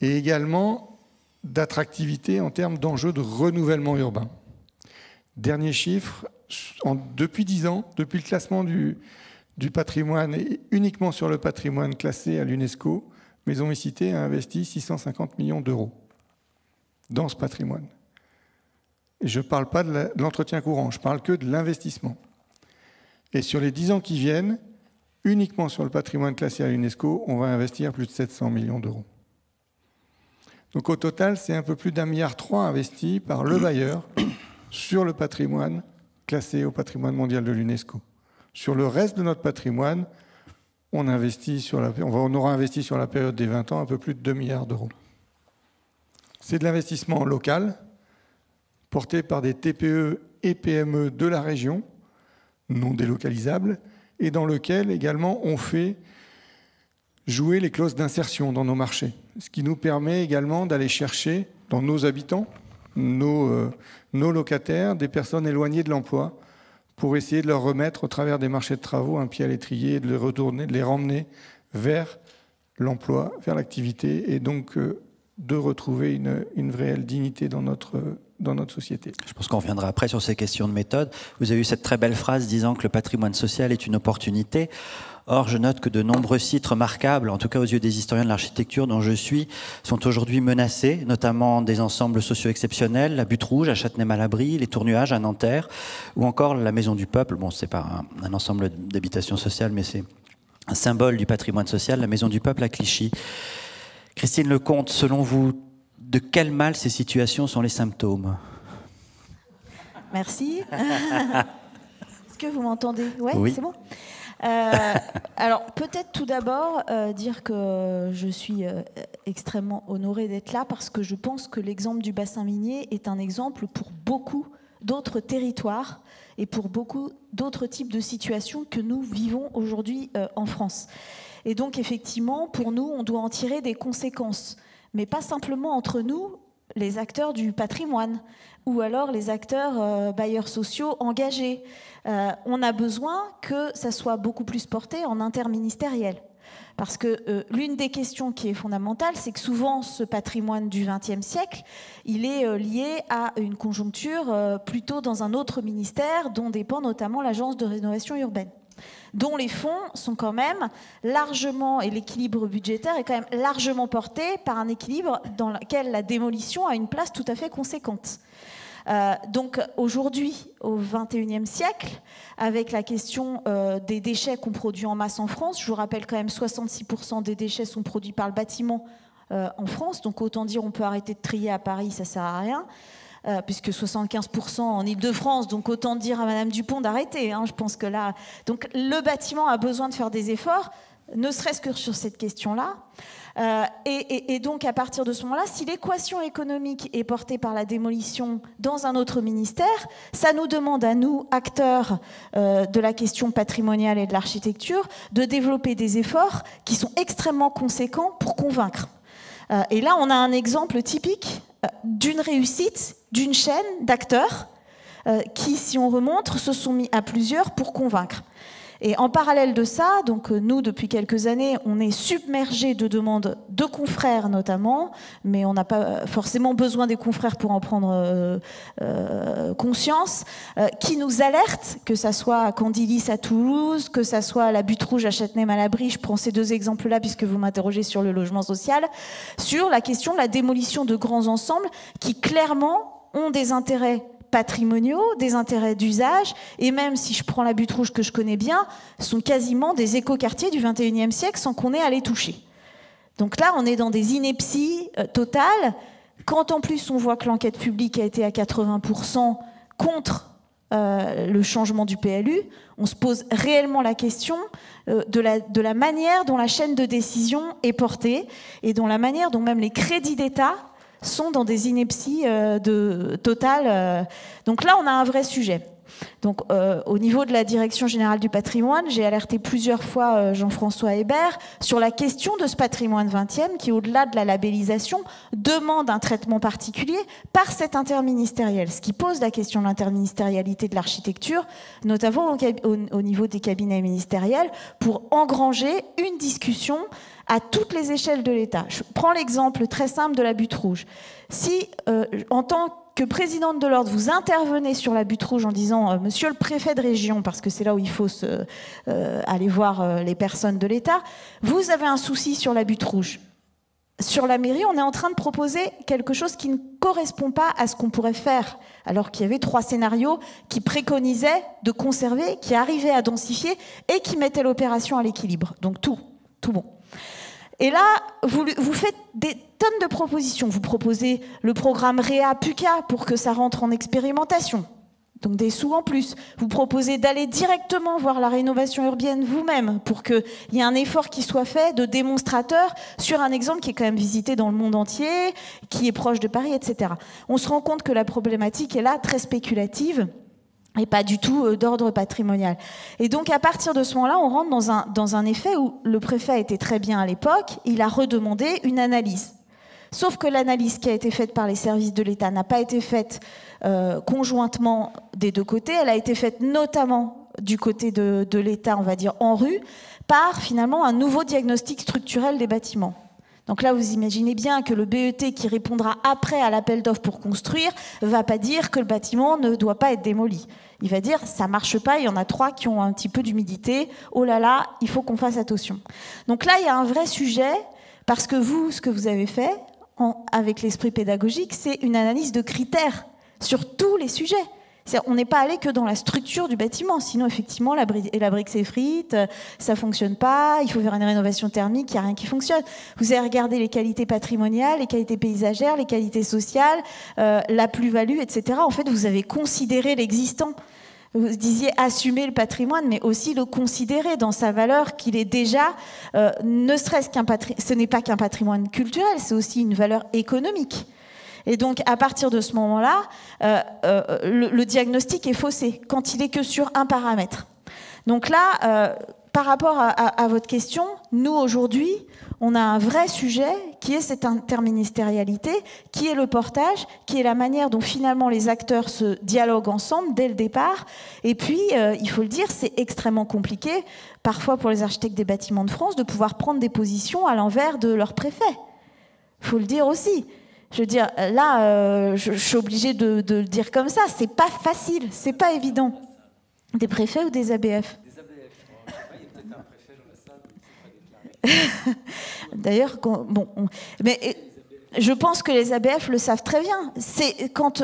Et également d'attractivité en termes d'enjeux de renouvellement urbain. Dernier chiffre, depuis 10 ans, depuis le classement du patrimoine, et uniquement sur le patrimoine classé à l'UNESCO, Maisons et Cités a investi 650 millions d'euros dans ce patrimoine. Et je ne parle pas de l'entretien courant, je parle que de l'investissement. Et sur les 10 ans qui viennent, uniquement sur le patrimoine classé à l'UNESCO, on va investir plus de 700 millions d'euros. Donc au total, c'est un peu plus d'1,3 milliard investi par le bailleur sur le patrimoine classé au patrimoine mondial de l'UNESCO. Sur le reste de notre patrimoine, on aura investi sur la période des 20 ans un peu plus de 2 milliards d'euros. C'est de l'investissement local, porté par des TPE et PME de la région, non délocalisables, et dans lequel également on fait jouer les clauses d'insertion dans nos marchés, ce qui nous permet également d'aller chercher dans nos habitants, nos locataires, des personnes éloignées de l'emploi, pour essayer de leur remettre au travers des marchés de travaux un pied à l'étrier, de les retourner, de les ramener vers l'emploi, vers l'activité, et donc de retrouver une réelle dignité dans notre société. Je pense qu'on reviendra après sur ces questions de méthode. Vous avez eu cette très belle phrase disant que le patrimoine social est une opportunité. Or, je note que de nombreux sites remarquables, en tout cas aux yeux des historiens de l'architecture dont je suis, sont aujourd'hui menacés, notamment des ensembles sociaux exceptionnels, la Butte Rouge à Châtenay-Malabry, les Tournuages à Nanterre, ou encore la Maison du Peuple. Bon, c'est pas un ensemble d'habitations sociales, mais c'est un symbole du patrimoine social, la Maison du Peuple à Clichy. Christine Lecomte, selon vous, de quel mal ces situations sont les symptômes? Merci. Est-ce que vous m'entendez? Ouais, oui, c'est bon. Alors peut-être tout d'abord dire que je suis extrêmement honorée d'être là parce que je pense que l'exemple du bassin minier est un exemple pour beaucoup d'autres territoires et pour beaucoup d'autres types de situations que nous vivons aujourd'hui en France. Et donc effectivement, pour nous, on doit en tirer des conséquences, mais pas simplement entre nous, les acteurs du patrimoine, ou alors les acteurs bailleurs sociaux engagés. On a besoin que ça soit beaucoup plus porté en interministériel. Parce que l'une des questions qui est fondamentale, c'est que souvent ce patrimoine du XXe siècle, il est lié à une conjoncture plutôt dans un autre ministère dont dépend notamment l'Agence de rénovation urbaine, dont les fonds sont quand même largement, et l'équilibre budgétaire est quand même largement porté par un équilibre dans lequel la démolition a une place tout à fait conséquente. Donc aujourd'hui, au XXIe siècle, avec la question des déchets qu'on produit en masse en France, je vous rappelle quand même 66% des déchets sont produits par le bâtiment en France, donc autant dire on peut arrêter de trier à Paris, ça sert à rien. Puisque 75% en Île-de-France, donc autant dire à Madame Dupont d'arrêter. Je pense que là, donc le bâtiment a besoin de faire des efforts, ne serait-ce que sur cette question-là. Et donc à partir de ce moment-là, si l'équation économique est portée par la démolition dans un autre ministère, ça nous demande à nous, acteurs de la question patrimoniale et de l'architecture, de développer des efforts qui sont extrêmement conséquents pour convaincre. Et là, on a un exemple typique d'une réussite d'une chaîne d'acteurs qui, si on remonte, se sont mis à plusieurs pour convaincre. Et en parallèle de ça, donc nous, depuis quelques années, on est submergés de demandes de confrères notamment, mais on n'a pas forcément besoin des confrères pour en prendre conscience, qui nous alertent, que ça soit à Candilis à Toulouse, que ça soit à la Butte Rouge à Châtenay-Malabry, je prends ces deux exemples-là puisque vous m'interrogez sur le logement social, sur la question de la démolition de grands ensembles qui clairement ont des intérêts patrimoniaux, des intérêts d'usage, et même si je prends la Butte Rouge que je connais bien, sont quasiment des écoquartiers du XXIe siècle sans qu'on ait à les toucher. Donc là, on est dans des inepties totales. Quand en plus on voit que l'enquête publique a été à 80% contre le changement du PLU, on se pose réellement la question de la manière dont la chaîne de décision est portée et dont la manière dont même les crédits d'État sont dans des inepties totales. Donc là, on a un vrai sujet. Donc, au niveau de la Direction générale du patrimoine, j'ai alerté plusieurs fois Jean-François Hébert sur la question de ce patrimoine 20e qui, au-delà de la labellisation, demande un traitement particulier par cet interministériel, ce qui pose la question de l'interministérialité de l'architecture, notamment au niveau des cabinets ministériels, pour engranger une discussion à toutes les échelles de l'État. Je prends l'exemple très simple de la butte rouge. Si, en tant que présidente de l'ordre, vous intervenez sur la butte rouge en disant monsieur le préfet de région, parce que c'est là où il faut aller voir les personnes de l'État, vous avez un souci sur la butte rouge. Sur la mairie, on est en train de proposer quelque chose qui ne correspond pas à ce qu'on pourrait faire, alors qu'il y avait 3 scénarios qui préconisaient de conserver, qui arrivaient à densifier et qui mettaient l'opération à l'équilibre. Donc tout bon. Et là, vous faites des tonnes de propositions. Vous proposez le programme REA-PUCA pour que ça rentre en expérimentation, donc des sous en plus. Vous proposez d'aller directement voir la rénovation urbaine vous-même pour qu'il y ait un effort qui soit fait de démonstrateur sur un exemple qui est quand même visité dans le monde entier, qui est proche de Paris, etc. On se rend compte que la problématique est là, très spéculative, et pas du tout d'ordre patrimonial. Et donc, à partir de ce moment-là, on rentre dans un effet où le préfet a été très bien à l'époque, il a redemandé une analyse. Sauf que l'analyse qui a été faite par les services de l'État n'a pas été faite conjointement des deux côtés, elle a été faite notamment du côté de l'État, on va dire en rue, par finalement un nouveau diagnostic structurel des bâtiments. Donc là, vous imaginez bien que le BET qui répondra après à l'appel d'offres pour construire ne va pas dire que le bâtiment ne doit pas être démoli. Il va dire ça marche pas, il y en a 3 qui ont un petit peu d'humidité, oh là là, il faut qu'on fasse attention. Donc là, il y a un vrai sujet, parce que vous, ce que vous avez fait, avec l'esprit pédagogique, c'est une analyse de critères sur tous les sujets. On n'est pas allé que dans la structure du bâtiment, sinon effectivement la brique s'effrite, ça fonctionne pas, il faut faire une rénovation thermique, il n'y a rien qui fonctionne. Vous avez regardé les qualités patrimoniales, les qualités paysagères, les qualités sociales, la plus-value, etc. En fait, vous avez considéré l'existant. Vous disiez assumer le patrimoine, mais aussi le considérer dans sa valeur qu'il est déjà, ne serait-ce ce n'est pas qu'un patrimoine culturel, c'est aussi une valeur économique. Et donc, à partir de ce moment-là, le diagnostic est faussé quand il est que sur un paramètre. Donc là, par rapport à votre question, nous, aujourd'hui, on a un vrai sujet qui est cette interministérialité, qui est le portage, qui est la manière dont finalement les acteurs se dialoguent ensemble dès le départ. Et puis, il faut le dire, c'est extrêmement compliqué, parfois pour les architectes des bâtiments de France, de pouvoir prendre des positions à l'envers de leur préfet. Il faut le dire aussi. Je veux dire, là, je suis obligée de le dire comme ça. C'est pas facile, c'est pas évident. Des préfets ou des ABF? Des ABF. Il y a peut-être un préfet dans la salle. D'ailleurs, bon, mais je pense que les ABF le savent très bien. C'est quand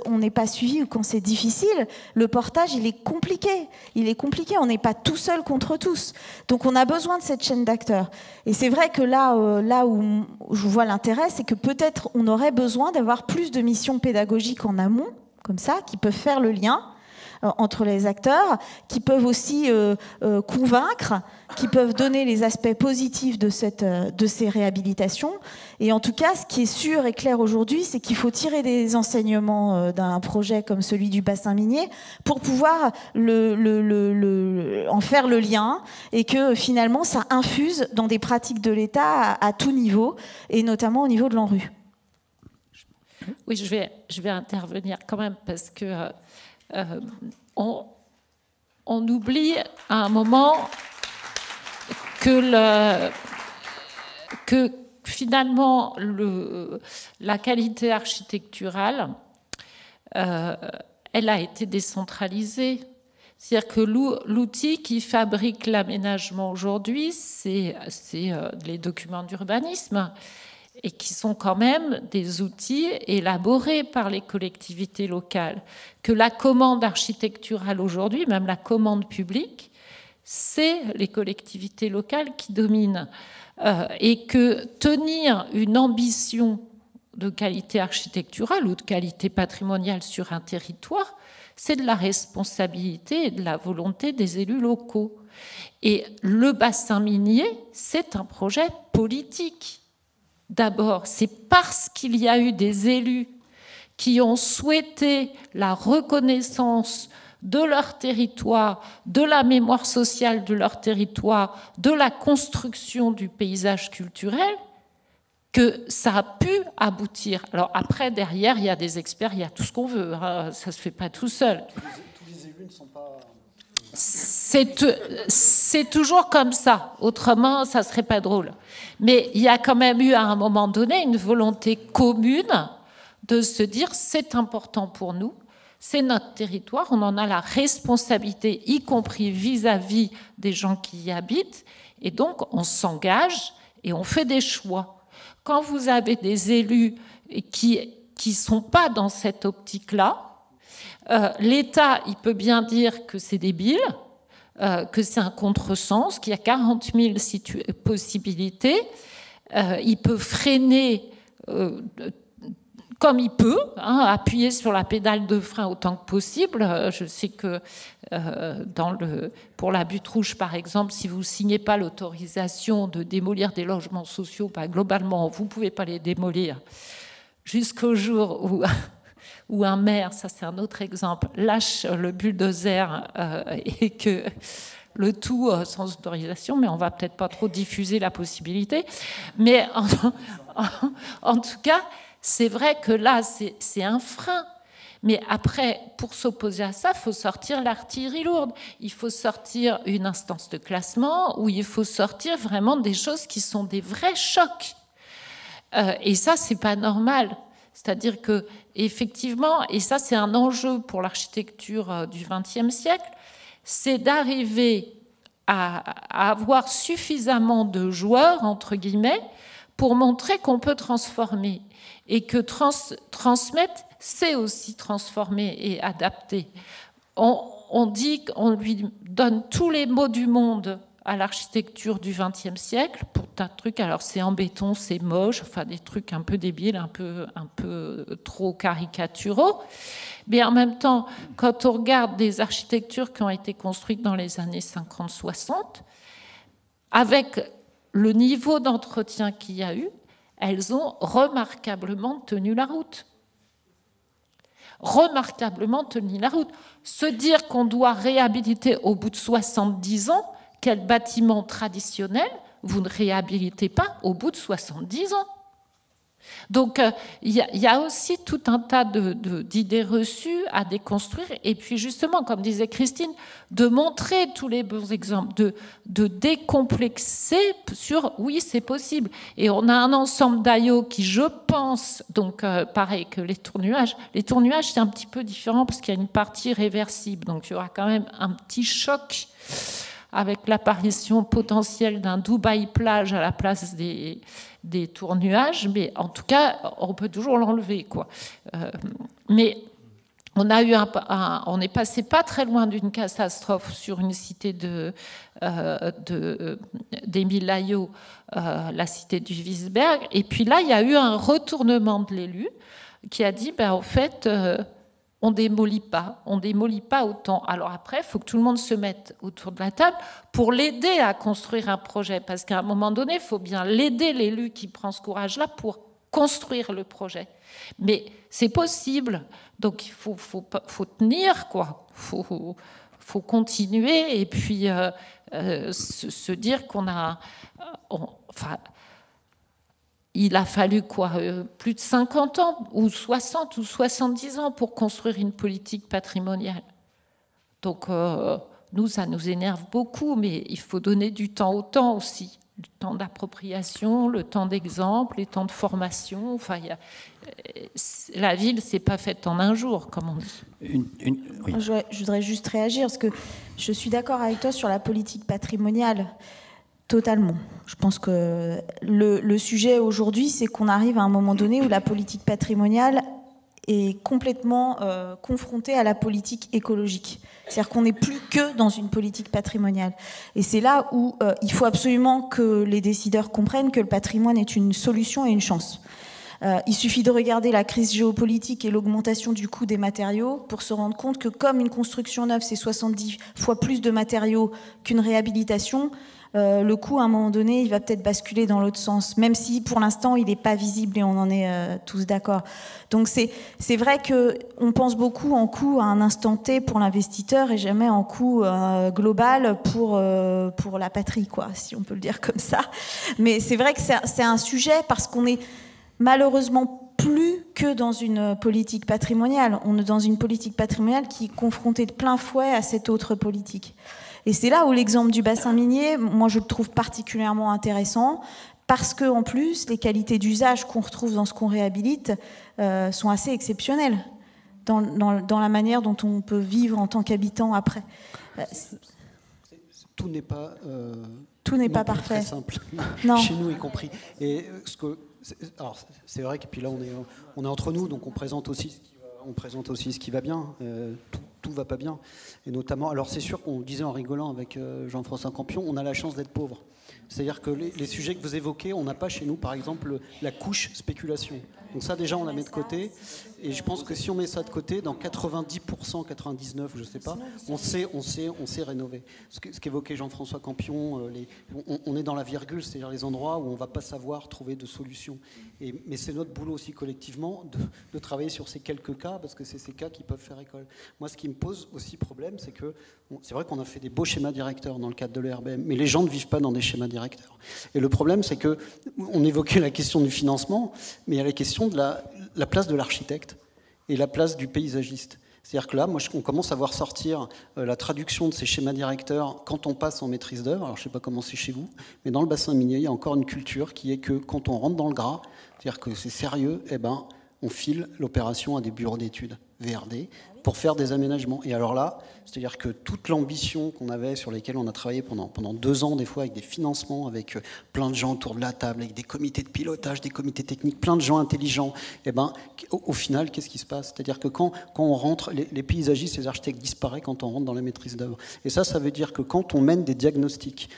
on n'est pas suivi ou quand c'est difficile, le portage, il est compliqué. Il est compliqué. On n'est pas tout seul contre tous. Donc, on a besoin de cette chaîne d'acteurs. Et c'est vrai que là où je vois l'intérêt, c'est que peut-être on aurait besoin d'avoir plus de missions pédagogiques en amont, comme ça, qui peuvent faire le lien entre les acteurs, qui peuvent aussi convaincre, qui peuvent donner les aspects positifs de ces réhabilitations. Et en tout cas, ce qui est sûr et clair aujourd'hui, c'est qu'il faut tirer des enseignements d'un projet comme celui du bassin minier pour pouvoir en faire le lien et que finalement, ça infuse dans des pratiques de l'État à tout niveau, et notamment au niveau de l'ANRU. Oui, je vais intervenir quand même parce que on oublie à un moment que finalement la qualité architecturale, elle a été décentralisée. C'est-à-dire que l'outil qui fabrique l'aménagement aujourd'hui, c'est les documents d'urbanisme, et qui sont quand même des outils élaborés par les collectivités locales. Que la commande architecturale aujourd'hui, même la commande publique, c'est les collectivités locales qui dominent. Et que tenir une ambition de qualité architecturale ou de qualité patrimoniale sur un territoire, c'est de la responsabilité et de la volonté des élus locaux. Et le bassin minier, c'est un projet politique. D'abord, c'est parce qu'il y a eu des élus qui ont souhaité la reconnaissance de leur territoire, de la mémoire sociale de leur territoire, de la construction du paysage culturel, que ça a pu aboutir. Alors après, derrière, il y a des experts, il y a tout ce qu'on veut, hein, ça ne se fait pas tout seul. Tous les élus ne sont pas... C'est toujours comme ça, autrement ça ne serait pas drôle. Mais il y a quand même eu à un moment donné une volonté commune de se dire c'est important pour nous, c'est notre territoire, on en a la responsabilité, y compris vis-à-vis des gens qui y habitent, et donc on s'engage et on fait des choix. Quand vous avez des élus qui ne sont pas dans cette optique-là, l'État, il peut bien dire que c'est débile, que c'est un contresens, qu'il y a 40 000 possibilités. Il peut freiner comme il peut, hein, appuyer sur la pédale de frein autant que possible. Je sais que pour la Butte Rouge, par exemple, si vous ne signez pas l'autorisation de démolir des logements sociaux, bah, globalement, vous ne pouvez pas les démolir jusqu'au jour où un maire, ça c'est un autre exemple, lâche le bulldozer et que le tout sans autorisation, mais on va peut-être pas trop diffuser la possibilité. Mais en tout cas, c'est vrai que là, c'est un frein. Mais après, pour s'opposer à ça, il faut sortir l'artillerie lourde. Il faut sortir une instance de classement où il faut sortir vraiment des choses qui sont des vrais chocs. Et ça, c'est pas normal. C'est-à-dire que, effectivement, et ça c'est un enjeu pour l'architecture du XXe siècle, c'est d'arriver à avoir suffisamment de joueurs, entre guillemets, pour montrer qu'on peut transformer. Et que transmettre, c'est aussi transformer et adapter. On dit qu'on lui donne tous les mots du monde à l'architecture du XXe siècle, pour tas de trucs. Alors c'est en béton, c'est moche, enfin des trucs un peu débiles, un peu trop caricaturaux. Mais en même temps, quand on regarde des architectures qui ont été construites dans les années 50-60, avec le niveau d'entretien qu'il y a eu, elles ont remarquablement tenu la route. Remarquablement tenu la route. Se dire qu'on doit réhabiliter au bout de 70 ans, quel bâtiment traditionnel vous ne réhabilitez pas au bout de 70 ans. Donc il y a aussi tout un tas d'idées reçues à déconstruire, et puis justement, comme disait Christine, de montrer tous les bons exemples, de décomplexer sur oui, c'est possible. Et on a un ensemble d'AIO qui, je pense, donc pareil que les tournuages c'est un petit peu différent parce qu'il y a une partie réversible, donc il y aura quand même un petit choc avec l'apparition potentielle d'un Dubaï plage à la place des tournuages, mais en tout cas, on peut toujours l'enlever, quoi. Mais on a eu on est passé pas très loin d'une catastrophe sur une cité d'Émile Layot, la cité du Wiesberg, et puis là, il y a eu un retournement de l'élu qui a dit, en fait, on démolit pas autant. Alors après, il faut que tout le monde se mette autour de la table pour l'aider à construire un projet, parce qu'à un moment donné, il faut bien l'aider, l'élu qui prend ce courage-là, pour construire le projet. Mais c'est possible, donc il faut tenir, quoi. Faut continuer, et puis se dire qu'on a... il a fallu quoi, plus de 50 ans, ou 60 ou 70 ans pour construire une politique patrimoniale. Donc, nous, ça nous énerve beaucoup, mais il faut donner du temps au temps aussi. Le temps d'appropriation, le temps d'exemple, les temps de formation. Enfin, la ville, c'est pas faite en un jour, comme on dit. Oui. Je voudrais juste réagir, parce que je suis d'accord avec toi sur la politique patrimoniale. Totalement. Je pense que le sujet aujourd'hui, c'est qu'on arrive à un moment donné où la politique patrimoniale est complètement confrontée à la politique écologique. C'est-à-dire qu'on n'est plus que dans une politique patrimoniale. Et c'est là où il faut absolument que les décideurs comprennent que le patrimoine est une solution et une chance. Il suffit de regarder la crise géopolitique et l'augmentation du coût des matériaux pour se rendre compte que comme une construction neuve, c'est 70 fois plus de matériaux qu'une réhabilitation, le coût, à un moment donné, il va peut-être basculer dans l'autre sens, même si pour l'instant, il n'est pas visible et on en est tous d'accord. Donc c'est vrai qu'on pense beaucoup en coût à un instant T pour l'investisseur et jamais en coût global pour la patrie, quoi, si on peut le dire comme ça. Mais c'est vrai que c'est un sujet parce qu'on est malheureusement plus que dans une politique patrimoniale. On est dans une politique patrimoniale qui est confrontée de plein fouet à cette autre politique. Et c'est là où l'exemple du bassin minier, moi je le trouve particulièrement intéressant, parce qu'en plus, les qualités d'usage qu'on retrouve dans ce qu'on réhabilite sont assez exceptionnelles dans la manière dont on peut vivre en tant qu'habitant après. Tout n'est pas, parfait. Très simple, non. Chez nous y compris. Et alors c'est vrai que puis là on est entre nous, donc on présente aussi ce qui va bien. Tout va pas bien. Et notamment, alors c'est sûr qu'on le disait en rigolant avec Jean-François Campion, on a la chance d'être pauvre. C'est-à-dire que les sujets que vous évoquez, on n'a pas chez nous, par exemple, la couche spéculation. Donc ça, déjà, on la met de côté. Et je pense que si on met ça de côté, dans 90%, 99%, je ne sais pas, on sait rénover. Ce qu'évoquait Jean-François Campion, on est dans la virgule, c'est-à-dire les endroits où on ne va pas savoir trouver de solutions. Mais c'est notre boulot aussi collectivement de travailler sur ces quelques cas, parce que c'est ces cas qui peuvent faire école. Moi, ce qui me pose aussi problème, c'est que c'est vrai qu'on a fait des beaux schémas directeurs dans le cadre de l'ERBM, mais les gens ne vivent pas dans des schémas directeurs. Et le problème, c'est qu'on évoquait la question du financement, mais il y a la question de la place de l'architecte et la place du paysagiste. C'est-à-dire que là, on commence à voir sortir la traduction de ces schémas directeurs quand on passe en maîtrise d'œuvre. Alors, je ne sais pas comment c'est chez vous, mais dans le bassin minier, il y a encore une culture qui est que quand on rentre dans le gras, c'est-à-dire que c'est sérieux, on file l'opération à des bureaux d'études, VRD, pour faire des aménagements. Et alors là, c'est-à-dire que toute l'ambition qu'on avait, sur lesquelles on a travaillé pendant 2 ans, des fois, avec des financements, avec plein de gens autour de la table, avec des comités de pilotage, des comités techniques, plein de gens intelligents, au final, qu'est-ce qui se passe? C'est-à-dire que quand on rentre, les paysagistes, les architectes disparaissent quand on rentre dans la maîtrise d'œuvre. Et ça veut dire que quand on mène des diagnostics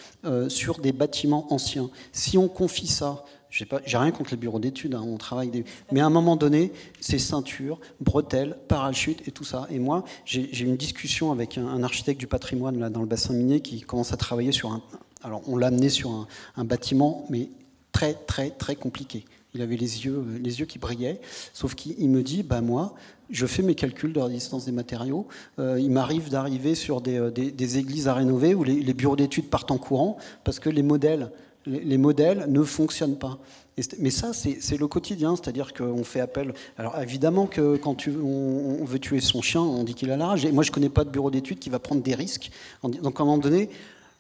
sur des bâtiments anciens, si on confie ça, j'ai rien contre les bureaux d'études, on travaille mais à un moment donné, c'est ceinture, bretelles, parachute et tout ça. Et moi, j'ai eu une discussion avec un architecte du patrimoine là, dans le bassin minier qui commence à travailler sur alors on l'a amené sur un bâtiment, mais très très très compliqué. Il avait les yeux qui brillaient, sauf qu'il me dit, moi, je fais mes calculs de résistance des matériaux. Il m'arrive d'arriver sur des églises à rénover où les bureaux d'études partent en courant parce que les modèles ne fonctionnent pas. Mais ça, c'est le quotidien, c'est-à-dire qu'on fait appel... Alors évidemment que quand on veut tuer son chien, on dit qu'il a la rage. Et moi, je ne connais pas de bureau d'études qui va prendre des risques. Donc à un moment donné,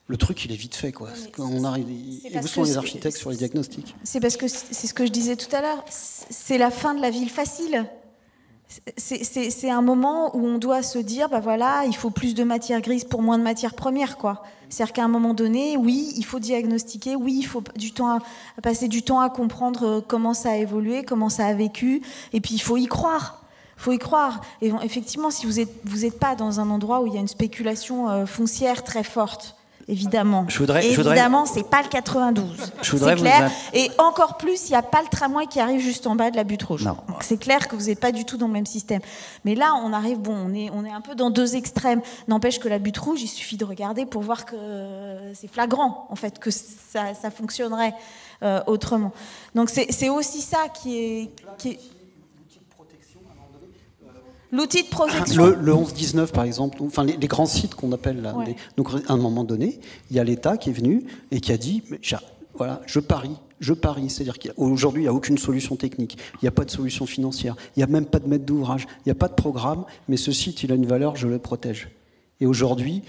le truc, il est vite fait, quoi. Quand on arrive, et où sont les architectes sur les diagnostics? C'est parce que c'est ce que je disais tout à l'heure. C'est la fin de la ville facile. C'est un moment où on doit se dire, voilà, il faut plus de matière grise pour moins de matières premières, quoi. C'est-à-dire qu'à un moment donné, oui, il faut diagnostiquer, oui, il faut passer du temps à comprendre comment ça a évolué, comment ça a vécu, et puis il faut y croire. Faut y croire. Et effectivement, si vous êtes pas dans un endroit où il y a une spéculation foncière très forte, évidemment. Évidemment, c'est pas le 92. C'est clair. Et encore plus, il n'y a pas le tramway qui arrive juste en bas de la butte rouge. Donc c'est clair que vous n'êtes pas du tout dans le même système. Mais là, on arrive, on est un peu dans 2 extrêmes. N'empêche que la butte rouge, il suffit de regarder pour voir que c'est flagrant, en fait, que ça fonctionnerait autrement. Donc c'est aussi ça qui est... L'outil de protection. Le 11-19, par exemple, enfin les grands sites qu'on appelle là. Ouais. Donc à un moment donné, il y a l'État qui est venu et qui a dit, voilà, je parie. C'est-à-dire qu'aujourd'hui, il n'y a aucune solution technique, il n'y a pas de solution financière, il n'y a même pas de maître d'ouvrage, il n'y a pas de programme, mais ce site, il a une valeur, je le protège. Et aujourd'hui,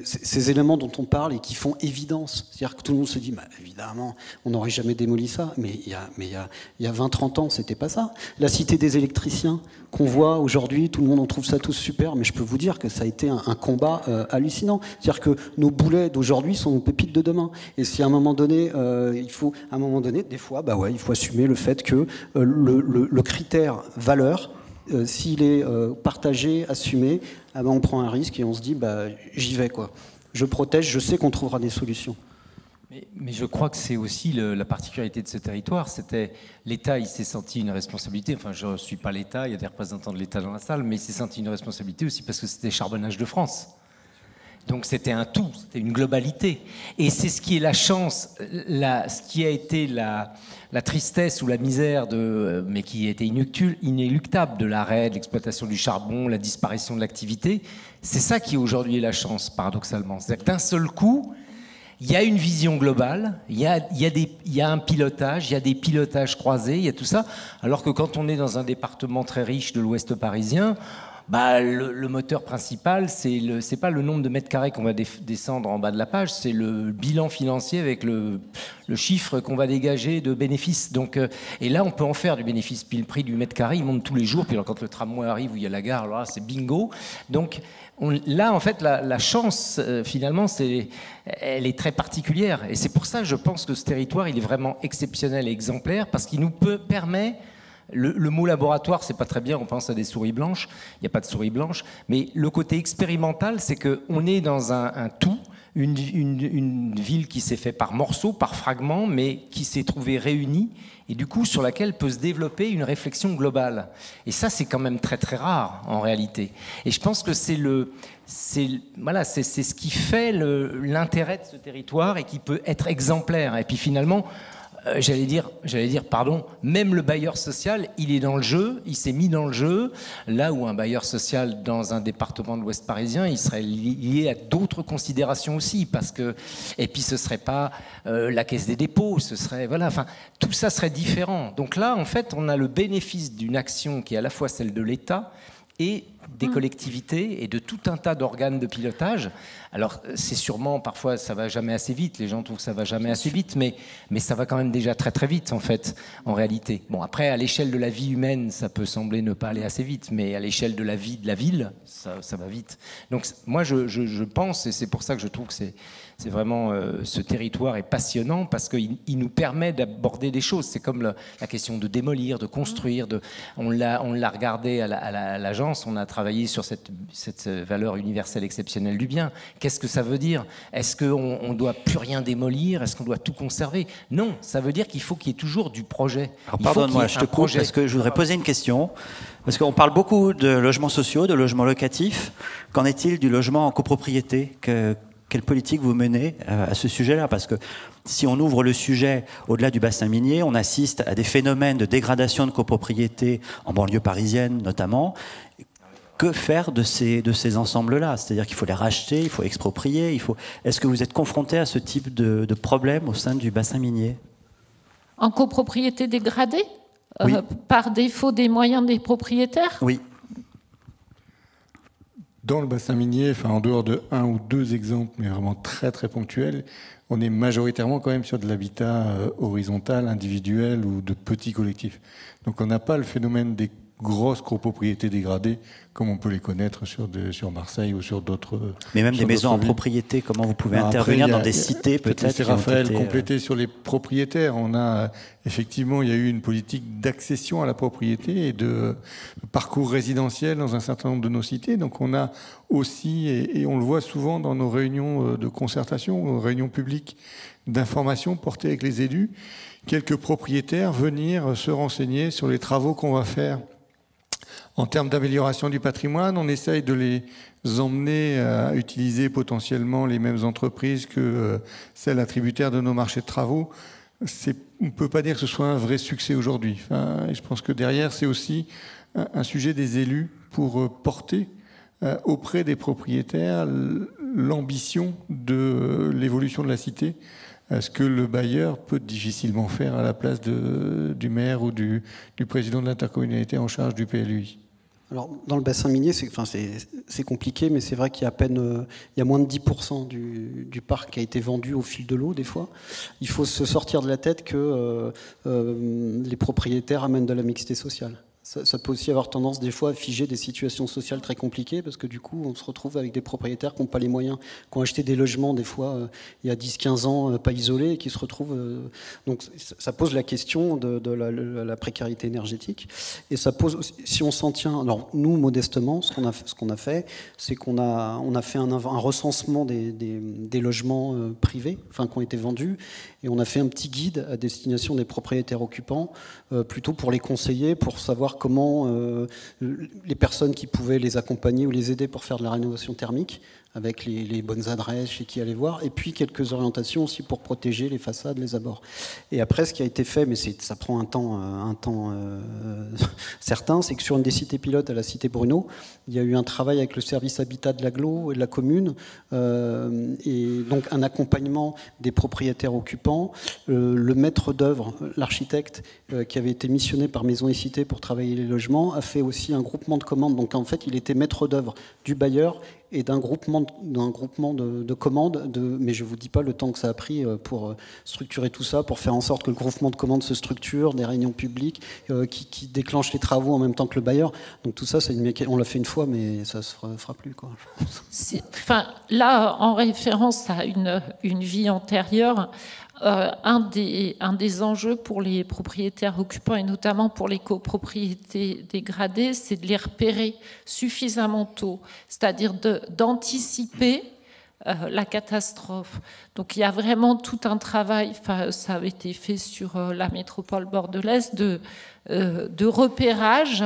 ces éléments dont on parle et qui font évidence, c'est-à-dire que tout le monde se dit, évidemment, on n'aurait jamais démoli ça, mais il y a 20-30 ans, c'était pas ça. La cité des électriciens qu'on voit aujourd'hui, tout le monde en trouve ça tous super, mais je peux vous dire que ça a été un combat hallucinant. C'est-à-dire que nos boulets d'aujourd'hui sont nos pépites de demain. Et si à un moment donné, des fois, il faut assumer le fait que le critère valeur, s'il est partagé, assumé, on prend un risque et on se dit j'y vais, quoi. Je protège, je sais qu'on trouvera des solutions. Mais je crois que c'est aussi la particularité de ce territoire. C'était l'État, il s'est senti une responsabilité. Enfin, je ne suis pas l'État, il y a des représentants de l'État dans la salle, mais il s'est senti une responsabilité aussi parce que c'était Charbonnage de France. Donc c'était un tout, c'était une globalité. Et c'est ce qui est la chance, ce qui a été la tristesse ou la misère, mais qui était inéluctable de l'arrêt de l'exploitation du charbon, la disparition de l'activité. C'est ça qui aujourd'hui est la chance, paradoxalement. C'est-à-dire que d'un seul coup, il y a une vision globale, il y a un pilotage, il y a des pilotages croisés, il y a tout ça. Alors que quand on est dans un département très riche de l'Ouest parisien, le moteur principal, c'est pas le nombre de mètres carrés qu'on va descendre en bas de la page, c'est le bilan financier avec le chiffre qu'on va dégager de bénéfices. Donc, et là, on peut en faire du bénéfice. Puis le prix du mètre carré, il monte tous les jours. Puis alors, quand le tramway arrive où il y a la gare, alors là, c'est bingo. Donc là, en fait, la chance, finalement, elle est très particulière. Et c'est pour ça que je pense que ce territoire, il est vraiment exceptionnel et exemplaire parce qu'il nous permet. Le mot laboratoire, c'est pas très bien, on pense à des souris blanches, il n'y a pas de souris blanches, mais le côté expérimental, c'est qu'on est dans un tout, une ville qui s'est faite par morceaux, par fragments, mais qui s'est trouvée réunie, et du coup sur laquelle peut se développer une réflexion globale. Et ça, c'est quand même très très rare en réalité. Et je pense que c'est ce qui fait l'intérêt de ce territoire et qui peut être exemplaire. Et puis finalement, j'allais dire, même le bailleur social, il est dans le jeu, il s'est mis dans le jeu, là où un bailleur social dans un département de l'Ouest parisien, il serait lié à d'autres considérations aussi, et puis ce serait pas la Caisse des dépôts, ce serait, tout ça serait différent. Donc là, en fait, on a le bénéfice d'une action qui est à la fois celle de l'État et des collectivités et de tout un tas d'organes de pilotage. Alors, c'est sûrement, parfois, ça va jamais assez vite. Les gens trouvent que ça va jamais assez vite, mais ça va quand même déjà très très vite, en fait, en réalité. Bon, après, à l'échelle de la vie humaine, ça peut sembler ne pas aller assez vite, mais à l'échelle de la vie de la ville, ça va vite. Donc, moi, je pense, et c'est pour ça que je trouve que c'est vraiment, ce territoire est passionnant parce qu'il nous permet d'aborder des choses. C'est comme la question de démolir, de construire. On l'a regardé à l'agence, on a travaillé sur cette valeur universelle exceptionnelle du bien. Qu'est-ce que ça veut dire? Est-ce qu'on ne doit plus rien démolir? Est-ce qu'on doit tout conserver? Non, ça veut dire qu'il faut qu'il y ait toujours du projet. Alors pardonne-moi, je te coupe parce que je voudrais poser une question. Parce qu'on parle beaucoup de logements sociaux, de logements locatifs. Qu'en est-il du logement en copropriété? Quelle politique vous menez à ce sujet-là? Parce que si on ouvre le sujet au-delà du bassin minier, on assiste à des phénomènes de dégradation de copropriété en banlieue parisienne notamment. Que faire de ces ensembles-là? C'est-à-dire qu'il faut les racheter, il faut exproprier, Est-ce que vous êtes confronté à ce type de problème au sein du bassin minier? En copropriété dégradée? Oui. Par défaut des moyens des propriétaires? Oui. Dans le bassin minier, en dehors de un ou deux exemples, mais vraiment très très ponctuels, on est majoritairement quand même sur de l'habitat horizontal, individuel ou de petits collectifs. Donc on n'a pas le phénomène des grosses copropriétés dégradées comme on peut les connaître sur Marseille ou sur d'autres. Mais même des maisons en propriété, comment vous pouvez intervenir dans des cités peut-être? C'est Raphaël complété sur les propriétaires. On a effectivement, il y a eu une politique d'accession à la propriété et de parcours résidentiel dans un certain nombre de nos cités. Donc on a aussi, et on le voit souvent dans nos réunions de concertation, nos réunions publiques d'information portées avec les élus, quelques propriétaires venir se renseigner sur les travaux qu'on va faire en termes d'amélioration du patrimoine. On essaye de les emmener à utiliser potentiellement les mêmes entreprises que celles attributaires de nos marchés de travaux. On ne peut pas dire que ce soit un vrai succès aujourd'hui. Je pense que derrière, c'est aussi un sujet des élus pour porter auprès des propriétaires l'ambition de l'évolution de la cité, ce que le bailleur peut difficilement faire à la place du maire ou du président de l'intercommunalité en charge du PLUI. Alors, dans le bassin minier, c'est compliqué, mais c'est vrai qu'il y a il y a moins de 10% du parc qui a été vendu au fil de l'eau, des fois. Il faut se sortir de la tête que les propriétaires amènent de la mixité sociale. Ça peut aussi avoir tendance des fois à figer des situations sociales très compliquées parce que du coup on se retrouve avec des propriétaires qui n'ont pas les moyens, qui ont acheté des logements des fois il y a 10-15 ans pas isolés et qui se retrouvent... donc ça pose la question de la précarité énergétique et ça pose aussi, si on s'en tient... Alors nous modestement ce qu'on a fait c'est qu'on a fait un recensement des logements privés enfin qui ont été vendus et on a fait un petit guide à destination des propriétaires occupants plutôt pour les conseiller, pour savoir comment les personnes qui pouvaient les accompagner ou les aider pour faire de la rénovation thermique, avec les bonnes adresses, chez qui aller voir, et puis quelques orientations aussi pour protéger les façades, les abords. Et après, ce qui a été fait, mais ça prend un temps certain, c'est que sur une des cités pilotes à la cité Bruno, il y a eu un travail avec le service habitat de l'agglo et de la commune, et donc un accompagnement des propriétaires occupants, le maître d'œuvre, l'architecte qui avait été missionné par Maisons et Cités pour travailler les logements, a fait aussi un groupement de commandes. Donc en fait, il était maître d'œuvre du bailleur et d'un groupement de commandes, mais je ne vous dis pas le temps que ça a pris pour structurer tout ça, pour faire en sorte que le groupement de commandes se structure, des réunions publiques qui déclenchent les travaux en même temps que le bailleur. Donc tout ça, on l'a fait une fois, mais ça ne se fera plus, quoi. Enfin, là, en référence à une vie antérieure, un des enjeux pour les propriétaires occupants et notamment pour les copropriétés dégradées, c'est de les repérer suffisamment tôt, c'est-à-dire d'anticiper la catastrophe. Donc il y a vraiment tout un travail, ça avait été fait sur la métropole bordelaise, de repérage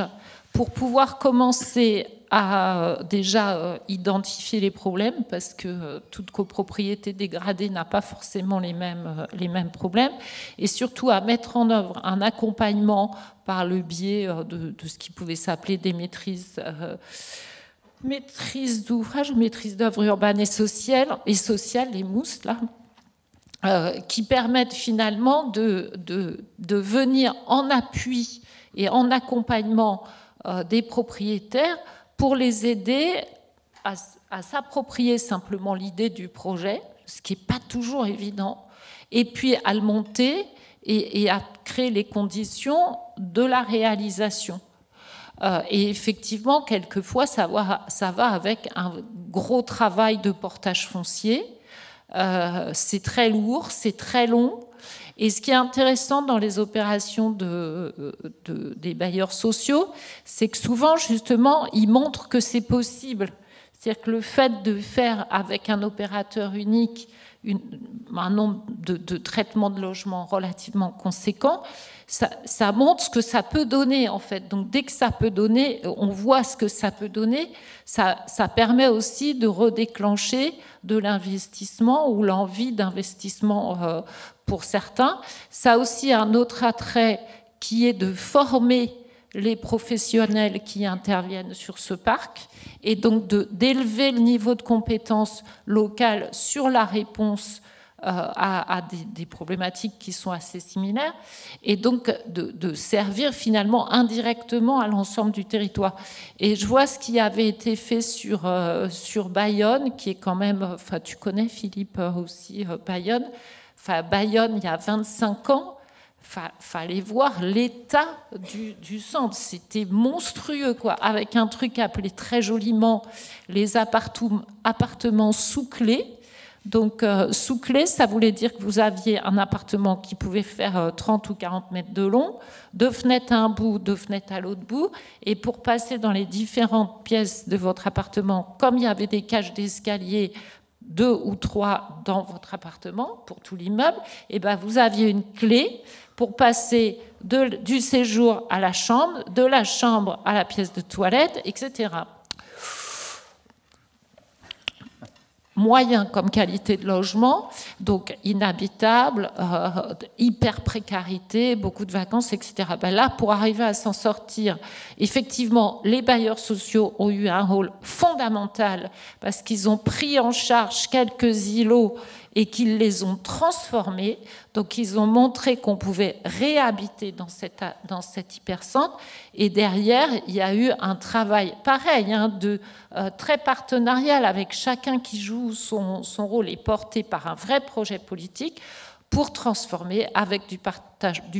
pour pouvoir commencer à déjà identifier les problèmes, parce que toute copropriété dégradée n'a pas forcément les mêmes problèmes, et surtout à mettre en œuvre un accompagnement par le biais de ce qui pouvait s'appeler des maîtrises d'ouvrage, maîtrises d'œuvres urbaines et sociales, les MOUS, là, qui permettent finalement de venir en appui et en accompagnement des propriétaires pour les aider à s'approprier simplement l'idée du projet, ce qui n'est pas toujours évident, et puis à le monter et à créer les conditions de la réalisation. Et effectivement, quelquefois, ça va avec un gros travail de portage foncier. C'est très lourd, c'est très long. Et ce qui est intéressant dans les opérations des bailleurs sociaux, c'est que souvent, justement, ils montrent que c'est possible. C'est-à-dire que le fait de faire avec un opérateur unique un nombre de traitements de logements relativement conséquent, ça montre ce que ça peut donner, en fait. Donc, dès que ça peut donner, on voit ce que ça peut donner, ça permet aussi de redéclencher de l'investissement ou l'envie d'investissement pour certains. Ça a aussi un autre attrait qui est de former les professionnels qui interviennent sur ce parc et donc d'élever le niveau de compétence locale sur la réponse à des problématiques qui sont assez similaires et donc de servir finalement indirectement à l'ensemble du territoire. Et je vois ce qui avait été fait sur Bayonne, qui est quand même, enfin tu connais Philippe aussi Bayonne, enfin Bayonne il y a 25 ans, fallait voir l'état du centre, c'était monstrueux quoi, avec un truc appelé très joliment les appartements sous clé. Donc sous clé, ça voulait dire que vous aviez un appartement qui pouvait faire 30 ou 40 mètres de long, 2 fenêtres à un bout, 2 fenêtres à l'autre bout, et pour passer dans les différentes pièces de votre appartement, comme il y avait des cages d'escalier, 2 ou 3 dans votre appartement pour tout l'immeuble, et ben vous aviez une clé pour passer du séjour à la chambre, de la chambre à la pièce de toilette, etc. Moyen comme qualité de logement, donc inhabitable, hyper précarité, beaucoup de vacances, etc. Ben là, pour arriver à s'en sortir, effectivement, les bailleurs sociaux ont eu un rôle fondamental parce qu'ils ont pris en charge quelques îlots et qu'ils les ont transformés. Donc, ils ont montré qu'on pouvait réhabiter dans cet hypercentre. Et derrière, il y a eu un travail pareil, très partenarial avec chacun qui joue son rôle et porté par un vrai projet politique pour transformer avec du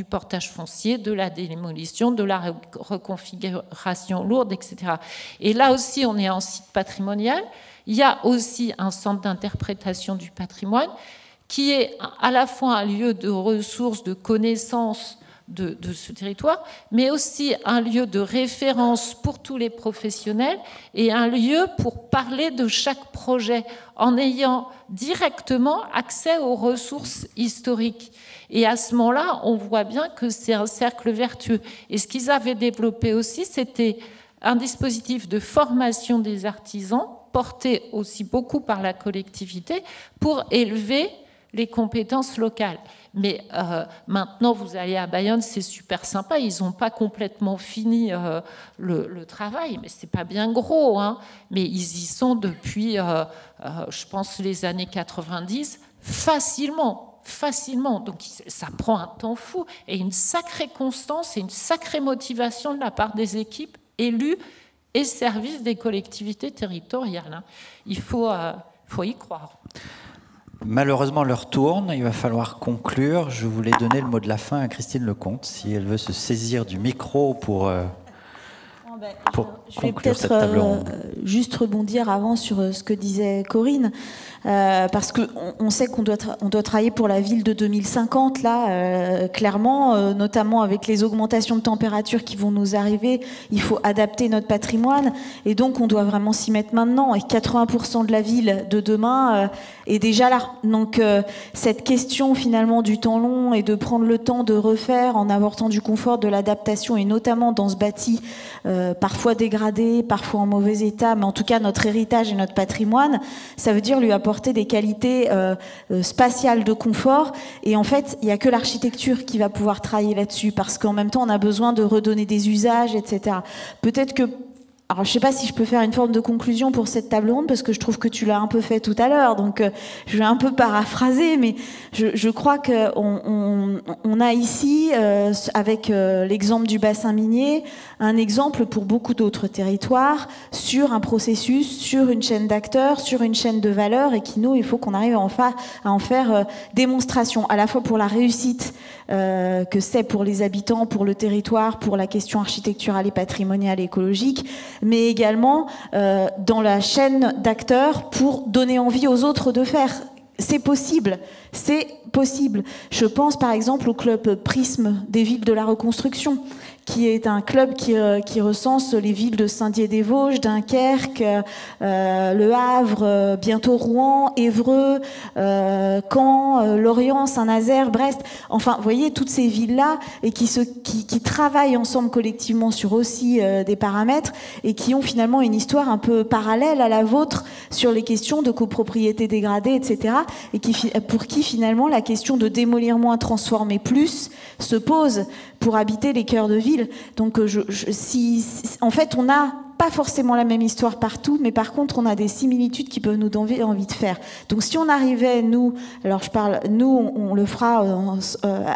portage foncier, de la démolition, de la reconfiguration lourde, etc. Et là aussi, on est en site patrimonial. Il y a aussi un centre d'interprétation du patrimoine qui est à la fois un lieu de ressources, de connaissances de ce territoire, mais aussi un lieu de référence pour tous les professionnels et un lieu pour parler de chaque projet en ayant directement accès aux ressources historiques. Et à ce moment-là, on voit bien que c'est un cercle vertueux. Et ce qu'ils avaient développé aussi, c'était un dispositif de formation des artisans, porté aussi beaucoup par la collectivité, pour élever les compétences locales. Mais maintenant, vous allez à Bayonne, c'est super sympa. Ils n'ont pas complètement fini le travail, mais c'est pas bien gros, hein. Mais ils y sont depuis, je pense, les années 90, facilement. Donc ça prend un temps fou et une sacrée constance et une sacrée motivation de la part des équipes élues et services des collectivités territoriales, hein. Il faut y croire. Malheureusement, l'heure tourne, il va falloir conclure. Je voulais donner le mot de la fin à Christine Lecomte, si elle veut se saisir du micro pour conclure cette table ronde. Juste rebondir avant sur ce que disait Corinne, parce qu'on sait qu'on doit travailler pour la ville de 2050, là, clairement, notamment avec les augmentations de température qui vont nous arriver, il faut adapter notre patrimoine, et donc on doit vraiment s'y mettre maintenant, et 80% de la ville de demain est déjà là. Donc cette question finalement du temps long et de prendre le temps de refaire en apportant du confort, de l'adaptation, et notamment dans ce bâti parfois dégradé, parfois en mauvais état, mais en tout cas notre héritage et notre patrimoine, ça veut dire lui apporter des qualités spatiales de confort. Et en fait, il n'y a que l'architecture qui va pouvoir travailler là-dessus, parce qu'en même temps, on a besoin de redonner des usages, etc. Peut-être que... Alors, je ne sais pas si je peux faire une forme de conclusion pour cette table ronde, parce que je trouve que tu l'as un peu fait tout à l'heure, donc je vais un peu paraphraser, mais je crois qu'on a ici, avec l'exemple du bassin minier, un exemple pour beaucoup d'autres territoires sur un processus, sur une chaîne d'acteurs, sur une chaîne de valeurs, et qui, nous, il faut qu'on arrive à en faire démonstration, à la fois pour la réussite que c'est pour les habitants, pour le territoire, pour la question architecturale et patrimoniale et écologique, mais également dans la chaîne d'acteurs pour donner envie aux autres de faire. C'est possible, c'est possible. Je pense par exemple au club Prisme des villes de la reconstruction, qui est un club qui recense les villes de Saint-Dié-des-Vosges, Dunkerque, Le Havre, bientôt Rouen, Évreux, Caen, Lorient, Saint-Nazaire, Brest. Enfin, vous voyez, toutes ces villes-là, et qui travaillent ensemble collectivement sur aussi des paramètres, et qui ont finalement une histoire un peu parallèle à la vôtre sur les questions de copropriété dégradée, etc. Et pour qui finalement la question de démolir moins, transformer plus se pose pour habiter les cœurs de ville. Donc en fait, on n'a pas forcément la même histoire partout, mais par contre, on a des similitudes qui peuvent nous donner envie de faire. Donc si on arrivait, nous, alors on le fera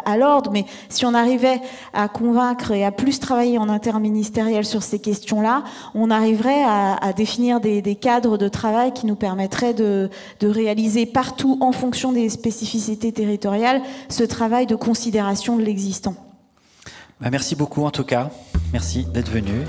à l'ordre, mais si on arrivait à convaincre et à plus travailler en interministériel sur ces questions-là, on arriverait à définir des cadres de travail qui nous permettraient de réaliser partout, en fonction des spécificités territoriales, ce travail de considération de l'existant. Merci beaucoup en tout cas. Merci d'être venu.